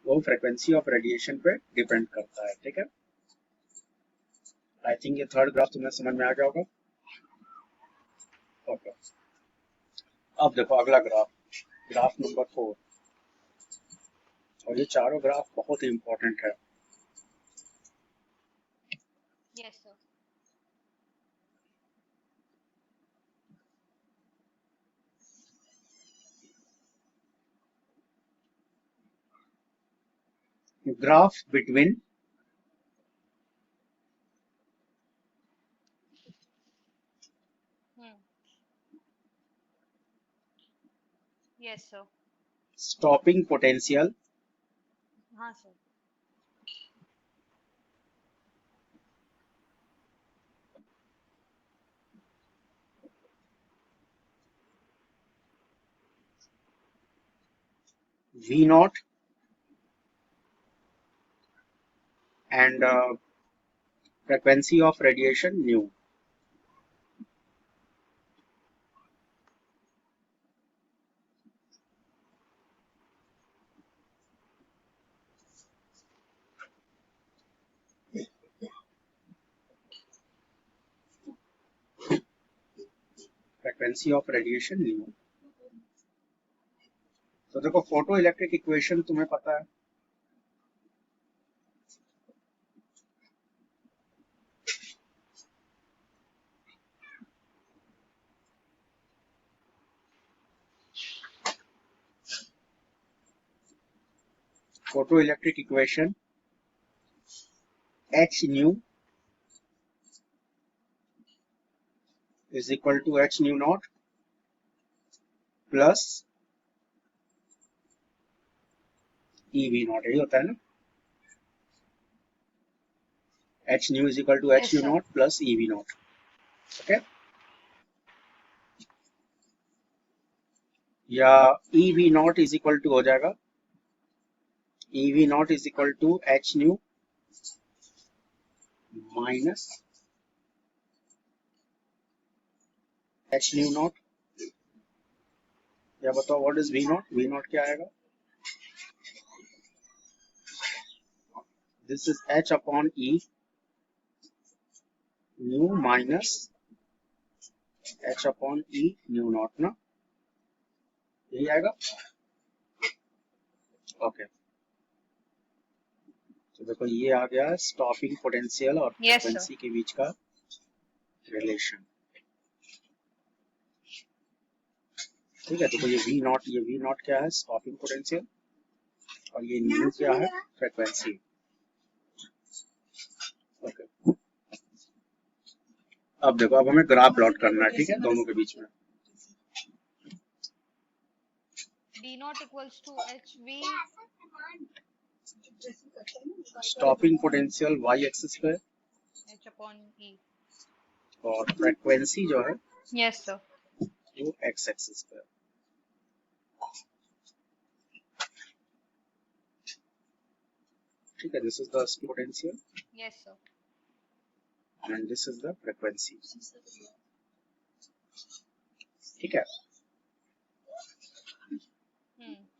वो फ्रीक्वेंसी ऑफ रेडिएशन पे डिपेंड करता है। ठीक है, आई थिंक ये थर्ड ग्राफ तुम्हें समझ में आ गया होगा। ओके, अब देखो अगला ग्राफ, ग्राफ नंबर 4, और ये चारों ग्राफ बहुत ही इंपॉर्टेंट है। Yes sir, graph between yes sir, stopping potential हाँ sir, V naught and frequency of radiation nu। Frequency of radiation nu. तो देखो फोटो इलेक्ट्रिक इक्वेशन तुम्हें पता है, photo electric equation H nu is equal to H nu naught plus EV naught, यही होता है ना, H nu is equal to H nu naught plus EV naught। Okay, या EV naught is equal to हो जाएगा, EV naught is equal to H nu minus H nu naught, या बताओ what is V naught, V naught क्या आएगा, this is H upon E new minus H upon E nu not ना, यही आएगा। ओके, तो देखो ये आ गया स्टॉपिंग पोटेंशियल और फ्रीक्वेंसी के बीच का रिलेशन। ठीक है, तो ये वी नॉट क्या है, स्टॉपिंग पोटेंशियल, और ये न्यू क्या है, फ्रीक्वेंसी। ओके, अब देखो, अब हमें ग्राफ प्लॉट करना है, ठीक है, दोनों के बीच में। D naught equals to HV stopping potential y axis पे H upon E. और फ्रीक्वेंसी जो है Yes, sir. वो एक्स एक्सिस पे। ठीक है, this is the potential Yes, sir. And this is the frequency. ठीक है,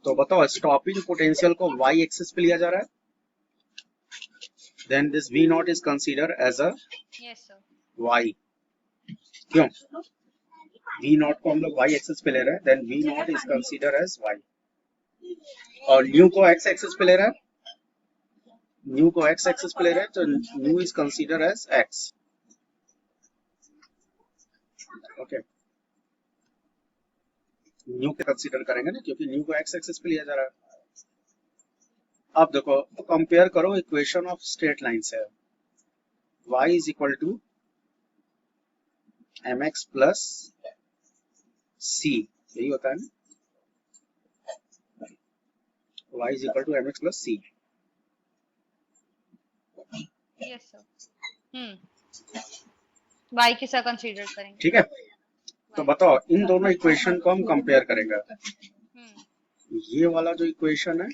तो बताओ, स्टॉपिंग पोटेंशियल को वाई एक्सिस पे लिया जा रहा है, then this v naught is consider as a Yes, sir. Y. क्यों? वी नॉट को हम लोग वाई एक्सिस पे ले रहे हैं, then v naught is consider as y. और न्यू को एक्स एक्सिस पे ले रहा है, न्यू को एक्स एक्सिस पे ले रहे हैं, तो nu is consider as x. Okay, nu के कंसीडर करेंगे ना, क्योंकि न्यू को एक्स एक्सिस पे लिया जा रहा है। अब देखो, कंपेयर करो इक्वेशन ऑफ स्ट्रेट लाइन से, y is equal to mx plus c, यही होता है ना, y is equal to mx plus c। Yes, sir. Y के साथ कंसीडर करेंगे। ठीक है, तो बताओ, इन दोनों इक्वेशन को हम कंपेयर करेंगे। ये वाला जो इक्वेशन है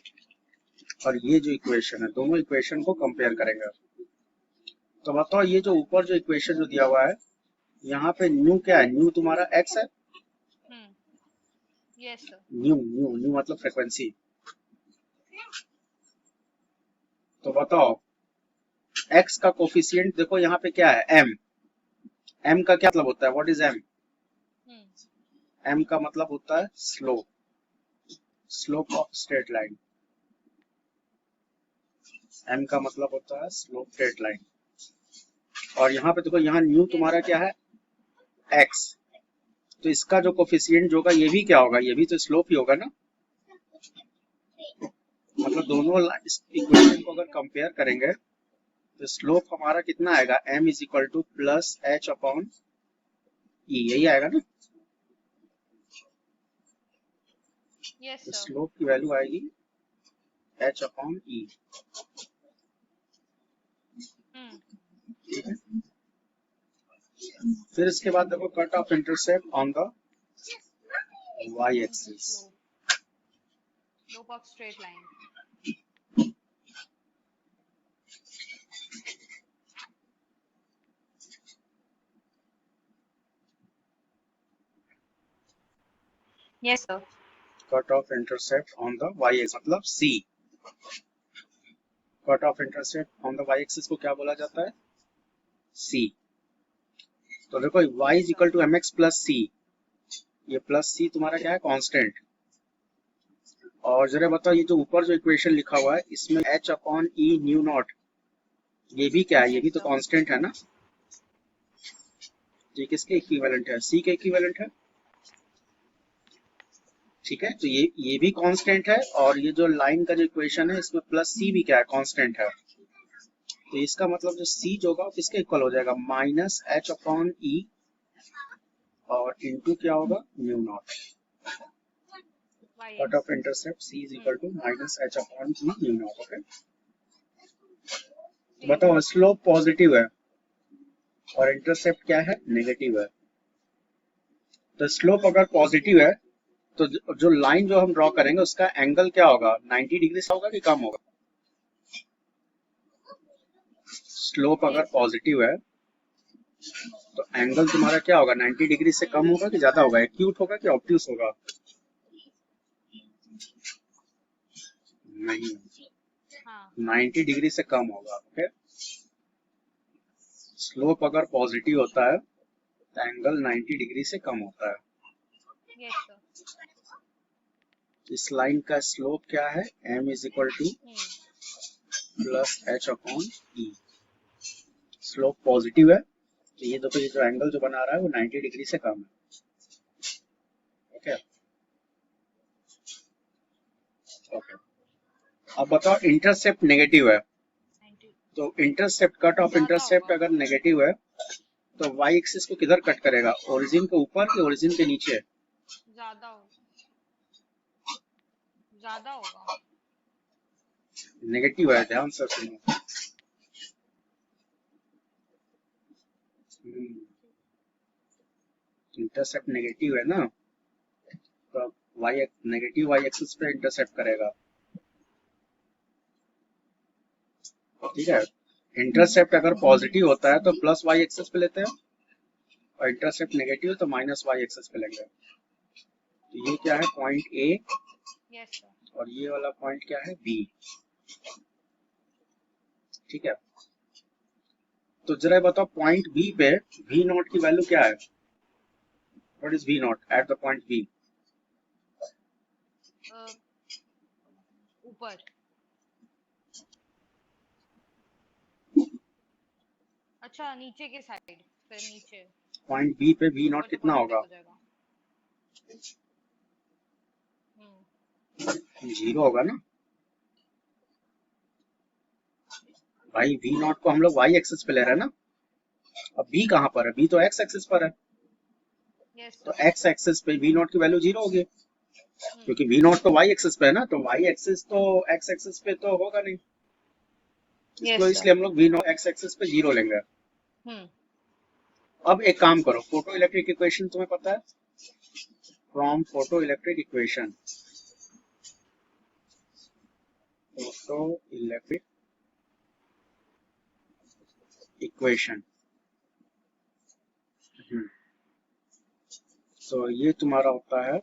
और ये जो इक्वेशन है, दोनों इक्वेशन को कंपेयर करेंगे। तो बताओ, ये जो ऊपर जो इक्वेशन जो दिया हुआ है, यहाँ पे न्यू क्या है, न्यू तुम्हारा x है। Yes, sir. New new new मतलब फ्रीक्वेंसी। तो बताओ, x का कोफिशिएंट देखो, यहाँ पे क्या है, m। m का क्या मतलब होता है, व्हाट इज m? m का मतलब होता है slope, slope of straight line. m का मतलब होता है स्लोप स्ट्रेट लाइन। और यहाँ पे देखो, यहाँ न्यू तुम्हारा क्या है, x, तो इसका जो कोफिशिएंट होगा ये भी क्या होगा, ये भी तो स्लोप ही होगा ना। मतलब दोनों इक्वेशन को अगर कंपेयर करेंगे तो स्लोप हमारा कितना आएगा, m is equal two plus h upon e, यही आएगा ना। Yes, तो sir. स्लोप की वैल्यू आएगी h अपॉन e। ठीक है, फिर इसके बाद देखो, cut off intercept on the y axis. Slope of straight line. Yes, sir. Cut off intercept on the y axis मतलब c। Cut off intercept on the y axis को क्या बोला जाता है, c। तो देखो, y is equal to mx plus c, ये प्लस c तुम्हारा क्या है, कांस्टेंट। और जरा बताओ, ये जो ऊपर जो इक्वेशन लिखा हुआ है, इसमें h upon e nu not, ये भी क्या है, ये भी तो कांस्टेंट है ना। ये किसके इक्विवेलेंट है, c के इक्विवेलेंट है। ठीक है, तो ये भी कांस्टेंट है, और ये जो लाइन का जो इक्वेशन है, इसमें प्लस c भी क्या है, कांस्टेंट है। तो इसका मतलब जो c जो होगा वो किसके इक्वल हो जाएगा, माइनस h अपॉन e, और इनटू क्या होगा, nu naught. Cut off intercept c is equal to minus h upon e nu naught. Okay, तो बताओ, स्लोप पॉजिटिव है और इंटरसेप्ट क्या है, नेगेटिव है। तो स्लोप अगर पॉजिटिव है तो जो लाइन जो हम ड्रॉ करेंगे उसका एंगल क्या होगा, 90 डिग्री से होगा कि कम होगा। स्लोप अगर पॉजिटिव है तो एंगल तुम्हारा क्या होगा, 90 डिग्री से कम होगा कि ज्यादा होगा, एक्यूट होगा कि ऑब्ट्यूस होगा। नहीं, 90 डिग्री से कम होगा। ओके, स्लोप अगर पॉजिटिव होता है तो एंगल 90 डिग्री से कम होता है। Yes, sir. इस लाइन का स्लोप क्या है, m is equal two plus h upon e। Slope positive है, तो ये देखो, ये जो एंगल जो बना रहा है वो 90 डिग्री से कम है। ओके, ओके, अब बताओ इंटरसेप्ट नेगेटिव है, 90 तो इंटरसेप्ट कट ऑफ ज्यादा इंटरसेप्ट होगा, अगर नेगेटिव है तो वाई एक्सिस को किधर कट करेगा, ओरिजिन के ऊपर कि ओरिजिन के नीचे? ज्यादा होगा, ज्यादा होगा। नेगेटिव है, ध्यान से सुनो। इंटरसेप्ट नेगेटिव है ना, तो वाई नेगेटिव वाई एक्सिस पे इंटरसेप्ट करेगा, ठीक है। इंटरसेप्ट अगर पॉजिटिव होता है तो प्लस वाई एक्सिस पे लेते हैं, और इंटरसेप्ट नेगेटिव तो माइनस वाई एक्सिस पे लेंगे। तो ये क्या है, पॉइंट ए, यस सर, और ये वाला पॉइंट क्या है, बी, ठीक है। तो जरा बताओ पॉइंट बी पे वी नॉट की वैल्यू क्या है, what is v naught at the point b? ऊपर, अच्छा नीचे के साइड, फिर नीचे, पॉइंट बी पे वी ऊपर नॉट तो कितना पॉजिटिव होगा, हो जाएगा। 0 होगा ना भाई। वी नॉट को हम लोग वाई एक्सिस पे ले रहे हैं ना, अब बी कहाँ पर है, बी तो एक्स एक्सिस पर है, यस तो सर, एक्स एक्सिस पे वी नॉट की वैल्यू 0 होगी, क्योंकि वी नॉट तो वाई एक्सिस पे है ना, तो वाई एक्सिस तो एक्स एक्सिस पे तो होगा नहीं, इसको यस इसलिए सर, हम लोग वी नॉट एक्स एक्सिस पे 0 लेंगे। हम्म, अब एक काम करो, फोटो इलेक्ट्रिक इक्वेशन तुम्हें पता है, from photo electric equation, photo electric equation, तो ये तुम्हारा होता है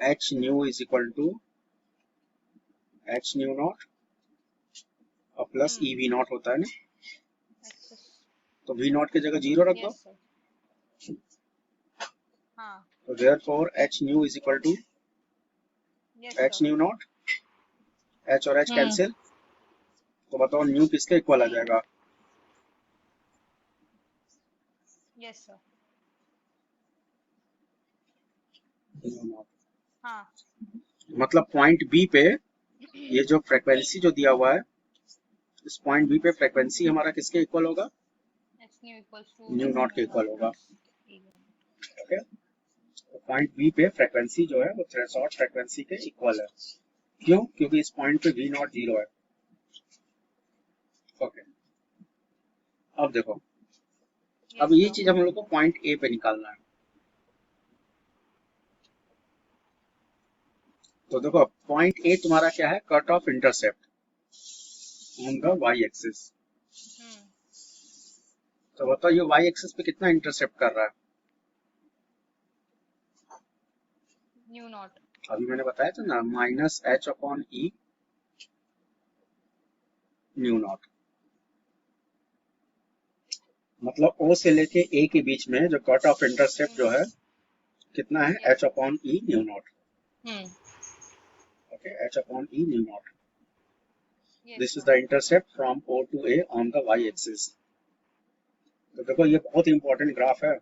h nu is equal to H nu naught और प्लस ई वी नॉट होता है ना, एक्सेस, तो वी नॉट की जगह 0 रख दो, यस सर, हाँ, तो therefore h nu is equal to yes h sir, nu naught, h और एच कैंसिल, तो बताओ न्यू किसके इक्वल आ जाएगा, यस सर, न्यू नॉट। हाँ, मतलब पॉइंट बी पे ये जो फ्रीक्वेंसी जो दिया हुआ है, इस पॉइंट बी पे फ्रीक्वेंसी हमारा किसके इक्वल होगा, x nu equals to nu naught के इक्वल होगा, ई, ओके। तो पॉइंट बी पे फ्रीक्वेंसी जो है वो थ्रेशोल्ड फ्रीक्वेंसी के इक्वल है, क्यों, क्योंकि इस पॉइंट पे वी नॉट 0 है, ओके। अब देखो, अब यस ये सर, चीज हम लोग को पॉइंट ए पे निकालना है, तो देखो पॉइंट ए तुम्हारा क्या है, cut off intercept on the y axis, तो बताओ ये वाई एक्सिस पे कितना इंटरसेप्ट कर रहा है, न्यू नॉट, अभी मैंने बताया था ना, minus H upon e nu not, मतलब ओ से लेके ए के बीच में जो कट ऑफ इंटरसेप्ट जो है कितना है, h upon e nu naught, okay, h upon e nu naught, this is the intercept from O to A on the y axis. तो देखो ये बहुत इंपॉर्टेंट ग्राफ है,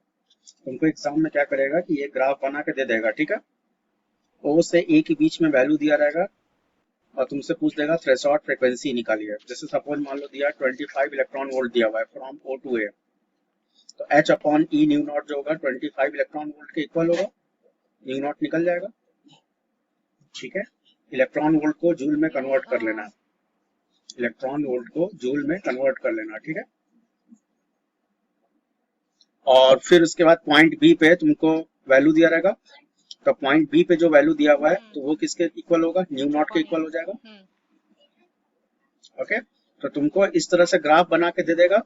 तुमको एग्जाम में क्या करेगा कि ये ग्राफ बना के दे देगा, ठीक है, ओ से ए के बीच में वैल्यू दिया रहेगा और तुमसे पूछ देगा थ्रेशोल्ड फ्रीक्वेंसी निकालिए, जैसे सपोज मान लो दिया 25 इलेक्ट्रॉन वोल्ट दिया हुआ है फ्रॉम ओ टू ए, तो H upon e nu not जो होगा 25 इलेक्ट्रॉन वोल्ट के इक्वल होगा, न्यू नॉट निकल जाएगा, ठीक है। इलेक्ट्रॉन वोल्ट को जूल में कन्वर्ट कर लेना, इलेक्ट्रॉन वोल्ट को जूल में कन्वर्ट कर लेना, ठीक है। और फिर उसके बाद पॉइंट बी पे तुमको वैल्यू दिया रहेगा, तो पॉइंट बी पे जो वैल्यू दिया हुआ है तो वो किसके इक्वल होगा, न्यू नॉट के इक्वल हो जाएगा, ओके। तो तुमको इस तरह से ग्राफ बना के दे देगा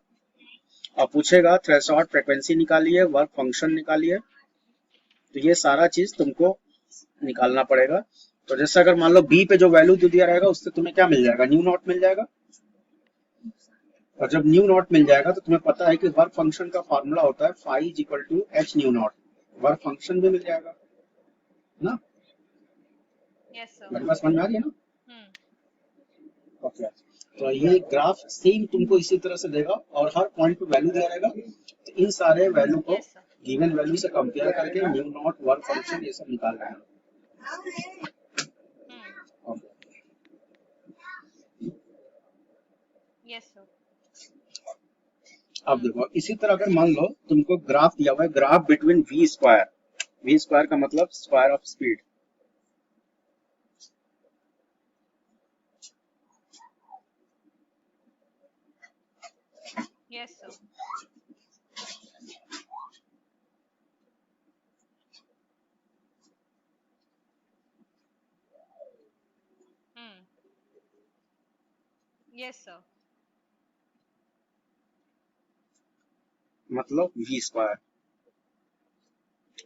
और पूछेगा थ्रेशोल्ड फ्रीक्वेंसी निकालिए, वर्क फंक्शन निकालिए, तो ये सारा चीज तुमको निकालना पड़ेगा। तो जैसे अगर मान लो बी पे जो वैल्यू दिया रहेगा उससे तुम्हें क्या मिल जाएगा, न्यू नॉट मिल जाएगा, और जब न्यू नॉट मिल जाएगा तो तुम्हें पता है कि वर्क फंक्शन का फॉर्मूला होता है phi is equal to H nu naught, work function भी मिल जाएगा ना, यस सर, मेरे पास समझ में आ रही है ना, ओके। तो ये ग्राफ सेम तुमको इसी तरह से देगा और हर पॉइंट पे वैल्यू दिया रहेगा, तो इन सारे वैल्यू को यस सर, गिवन वैल्यू से कंपेयर करके न्यू नॉट वर्क फंक्शन ये सब निकाल रहे हैं, Yes, sir. अब देखो इसी तरह अगर मान लो तुमको ग्राफ दिया हुआ है, ग्राफ बिटवीन वी स्क्वायर का मतलब square of speed, Yes, sir. Hmm. Yes, sir. मतलब v square,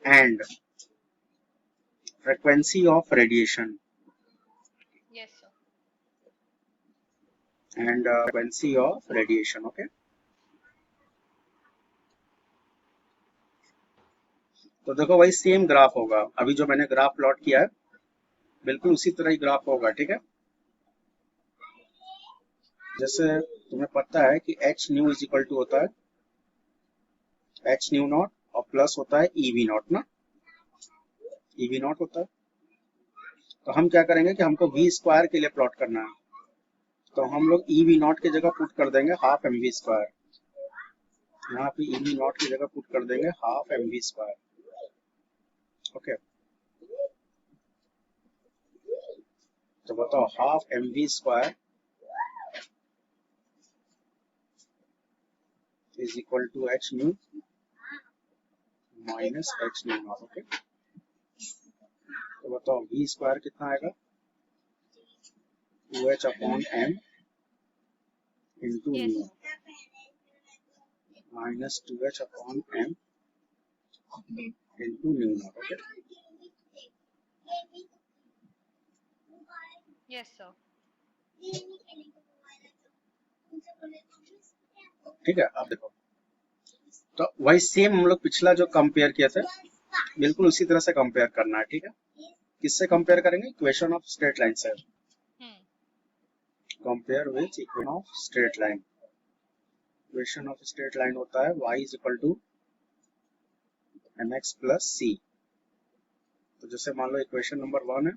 and frequency of radiation Yes, sir. And frequency of radiation. Okay, तो देखो वही सेम ग्राफ होगा, अभी जो मैंने ग्राफ प्लॉट किया है बिल्कुल उसी तरह ही ग्राफ होगा। ठीक है, जैसे तुम्हें पता है कि h nu is equal to होता है एच न्यू नॉट और प्लस होता है ईवी नॉट ना, ईवी नॉट होता है। तो हम क्या करेंगे कि हमको वी स्क्वायर के लिए प्लॉट करना है, तो हम लोग ईवी नॉट की जगह पुट कर देंगे हाफ एम वी स्क्वायर, यहाँ पे ईवी नॉट की जगह पुट कर देंगे half m v square. Okay, तो बताओ half m v square is equal to H nu minus h nu naught. Okay, तो बताओ वी स्क्वायर कितना आएगा, 2h upon m into Yes, nu sir. Minus 2h upon m into nu naught. Okay, Yes, sir. ठीक है। अब देखो तो वही सेम हम लोग पिछला जो कंपेयर किए थे बिल्कुल उसी तरह से कंपेयर करना है। ठीक है, किससे कंपेयर करेंगे, इक्वेशन ऑफ स्ट्रेट लाइन से Hmm. Compare with equation of straight line. Equation of straight line होता है y is equal to mx plus c. तो जैसे मान लो इक्वेशन नंबर 1 है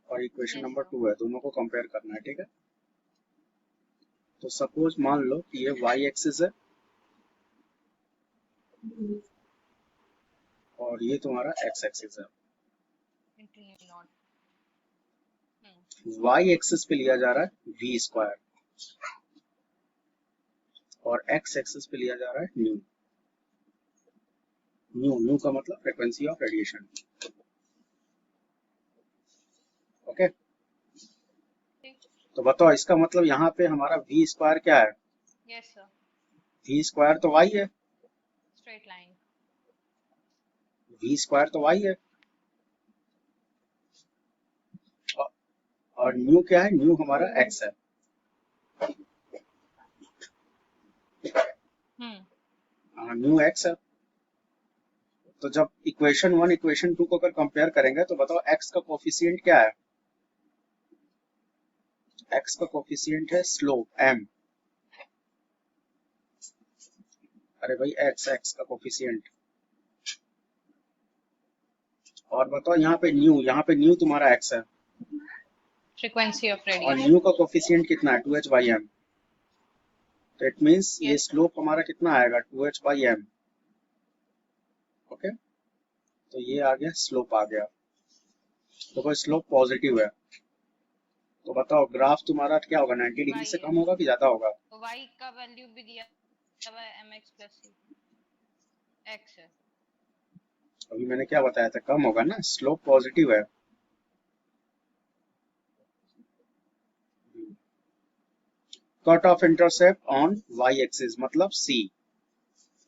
और इक्वेशन Yes, नंबर sir. 2 है, दोनों को कंपेयर करना है। ठीक है, तो सपोज मान लो कि ये y एक्सिस है और ये तुम्हारा x एक्सिस है। Into new not. Hmm. y axis पे लिया जा रहा है v स्क्वायर और x एक्सिस पे लिया जा रहा है न्यू। न्यू का मतलब फ्रीक्वेंसी ऑफ रेडिएशन। ओके, ठीक. तो बताओ इसका मतलब यहाँ पे हमारा v स्क्वायर क्या है, Yes, sir. v स्क्वायर तो y है, Straight line. v स्क्वायर तो y है और न्यू क्या है, न्यू हमारा x है। Hmm. न्यू x है। तो जब इक्वेशन 1 इक्वेशन 2 को अगर कंपेयर करेंगे तो बताओ x का कोफिशिएंट क्या है, x का कोफिशिएंट है स्लोप m। अरे भाई x का कोफिशिएंट। और बताओ यहाँ पे न्यू तुम्हारा x है Frequency of और radiation. न्यू का कोफिशिएंट कितना है 2h बाई m। तो इट मीन्स ये Yes, sir. स्लोप हमारा कितना आएगा 2h बाई m। ओके, तो ये आ गया स्लोप आ गया, तो कोई स्लोप पॉजिटिव है। तो बताओ ग्राफ तुम्हारा क्या होगा, 90 डिग्री Y से है. कम होगा कि ज्यादा होगा। तो y का वैल्यू भी दिया हुआ है mx plus c. x है. अभी मैंने क्या बताया था, कम होगा ना, स्लोप पॉजिटिव है। Cut off intercept on y axis मतलब c।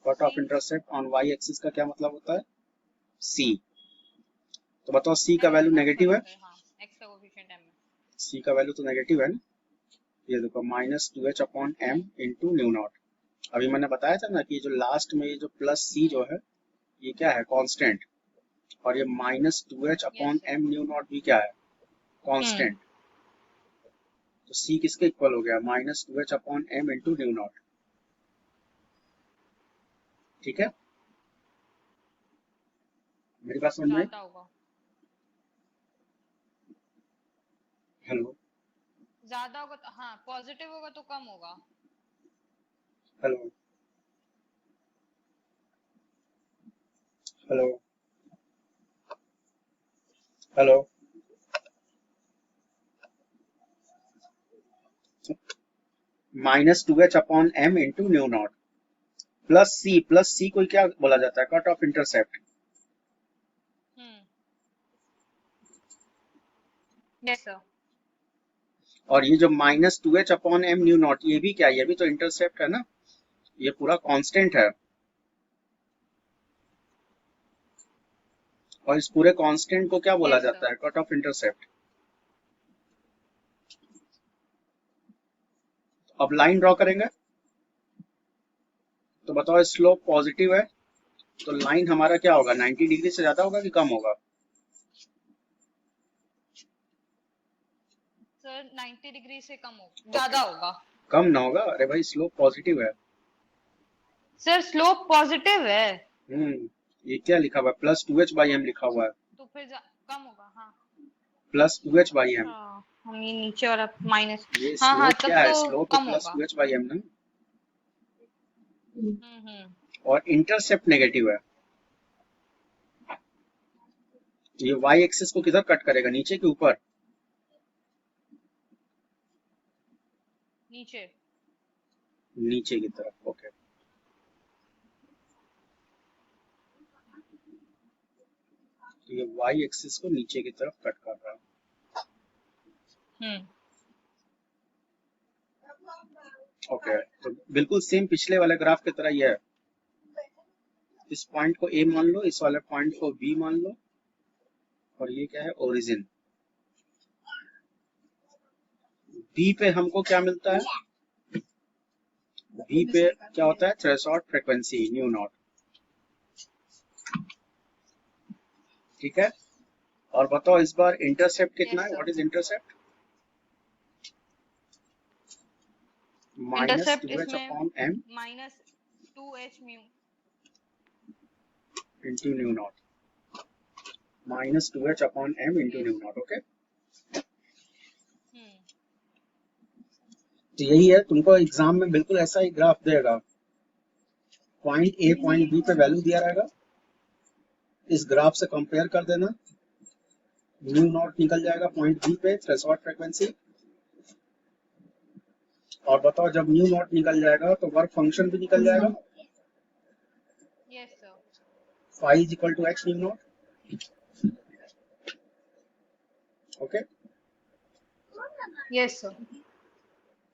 Cut off c. Intercept on y axis का क्या मतलब होता है, c। तो बताओ c का m वैल्यू x का नेगेटिव है, हाँ x का कोफिशिएंट m है. c का वैल्यू तो नेगेटिव है ना। ये देखो minus 2h upon m into nu not. अभी मैंने बताया था ना कि जो लास्ट में ये जो प्लस c जो है ये क्या है, कांस्टेंट, और ये minus 2h Yes, upon sir. m new not भी क्या है, Hmm. कांस्टेंट। तो c किसके इक्वल हो गया, minus 2h upon m into nu not. ठीक है, मेरी बात समझ में ज्यादा होगा. हेलो, ज्यादा होगा तो हाँ, पॉजिटिव होगा तो कम होगा। Hello hello hello, -2h/m into nu naught plus c को क्या बोला जाता है? Cut off intercept. Yes sir. और ये जो -2h/m न्यू नॉट, ये भी क्या है? ये भी तो इंटरसेप्ट है ना, ये पूरा कांस्टेंट है। और इस पूरे कांस्टेंट को क्या बोला यस जाता सर। है? Cut off intercept. अब लाइन ड्रॉ करेंगे तो बताओ, स्लोप पॉजिटिव है तो लाइन हमारा क्या होगा? 90 डिग्री से ज्यादा होगा कि कम होगा? सर 90 डिग्री से कम होगा, ज्यादा होगा। कम ना होगा? अरे भाई स्लोप पॉजिटिव है। सर स्लोप पॉजिटिव है। ये क्या लिखा हुआ है? +2h/m लिखा हुआ है। तो फिर कम होगा। हाँ +2h/m। हम ये नीचे वाला माइनस। ये हाँ हाँ, स्लोप तब क्या है? तो स्लोप कम होगा। +2h/m ना। हम्म। और इंटरसेप्ट नेगेटिव है। ये y एक्सिस को किधर कट करेगा? नीचे के ऊपर? नीचे। नीचे की तरफ। ओके, तो ये y एक्सिस को नीचे की तरफ कट कर रहा है। ओके, तो बिल्कुल सेम पिछले वाले ग्राफ की तरह ही है। इस पॉइंट को A मान लो, इस वाले पॉइंट को B मान लो, और ये क्या है? ओरिजिन। B पे हमको क्या मिलता है? B पे क्या होता है? Threshold frequency nu not. ठीक है, और बताओ इस बार इंटरसेप्ट कितना है? What is intercept? Intercept -2h/m -2h mu into nu not. -2h/m into nu naught. Okay, तो यही है, तुमको एग्जाम में बिल्कुल ऐसा ही ग्राफ देगा। पॉइंट ए पॉइंट बी पे वैल्यू दिया रहेगा, इस ग्राफ से कंपेयर कर देना, न्यू नॉट निकल जाएगा पॉइंट बी पे, थ्रेशोल्ड फ्रीक्वेंसी। और बताओ जब न्यू नॉट निकल जाएगा तो वर्क फंक्शन भी निकल जाएगा। Yes sir. phi is equal to x nu naught. Okay, yes sir.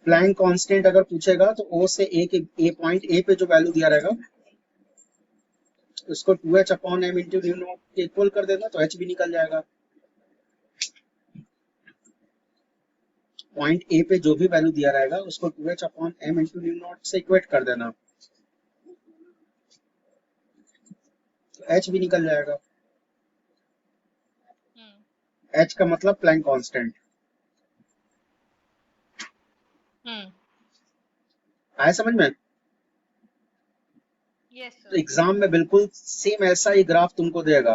Planck constant अगर पूछेगा तो O से A के पॉइंट A पे जो वैल्यू दिया रहेगा उसको 2h/m इंटू न्यू नॉट के इक्वल कर देना, तो h भी निकल जाएगा। पॉइंट A पे जो भी वैल्यू दिया रहेगा उसको 2h/m इंटू न्यू नॉट से इक्वेट कर देना, तो h भी निकल जाएगा। h का मतलब प्लैंक कांस्टेंट। आया समझ में? यस तो सर। एग्जाम में बिल्कुल सेम ऐसा ही ग्राफ तुमको देगा।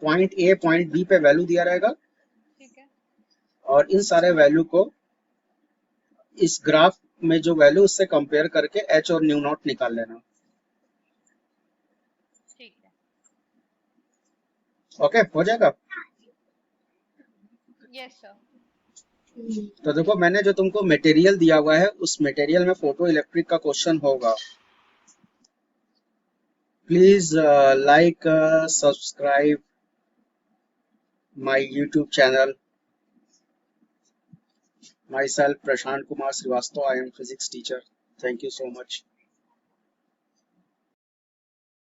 पॉइंट A पॉइंट B पे वैल्यू दिया रहेगा, ठीक है। और इन सारे वैल्यू को इस ग्राफ में जो वैल्यू उससे कंपेयर करके h और न्यू नॉट निकाल लेना। ठीक है। ओके, हो जाएगा। Yes sir. तो देखो, मैंने जो तुमको मटेरियल दिया हुआ है उस मटेरियल में फोटो इलेक्ट्रिक का क्वेश्चन होगा। Please like subscribe my YouTube channel. Myself Prashant Kumar Srivastava, I am physics teacher. Thank you so much.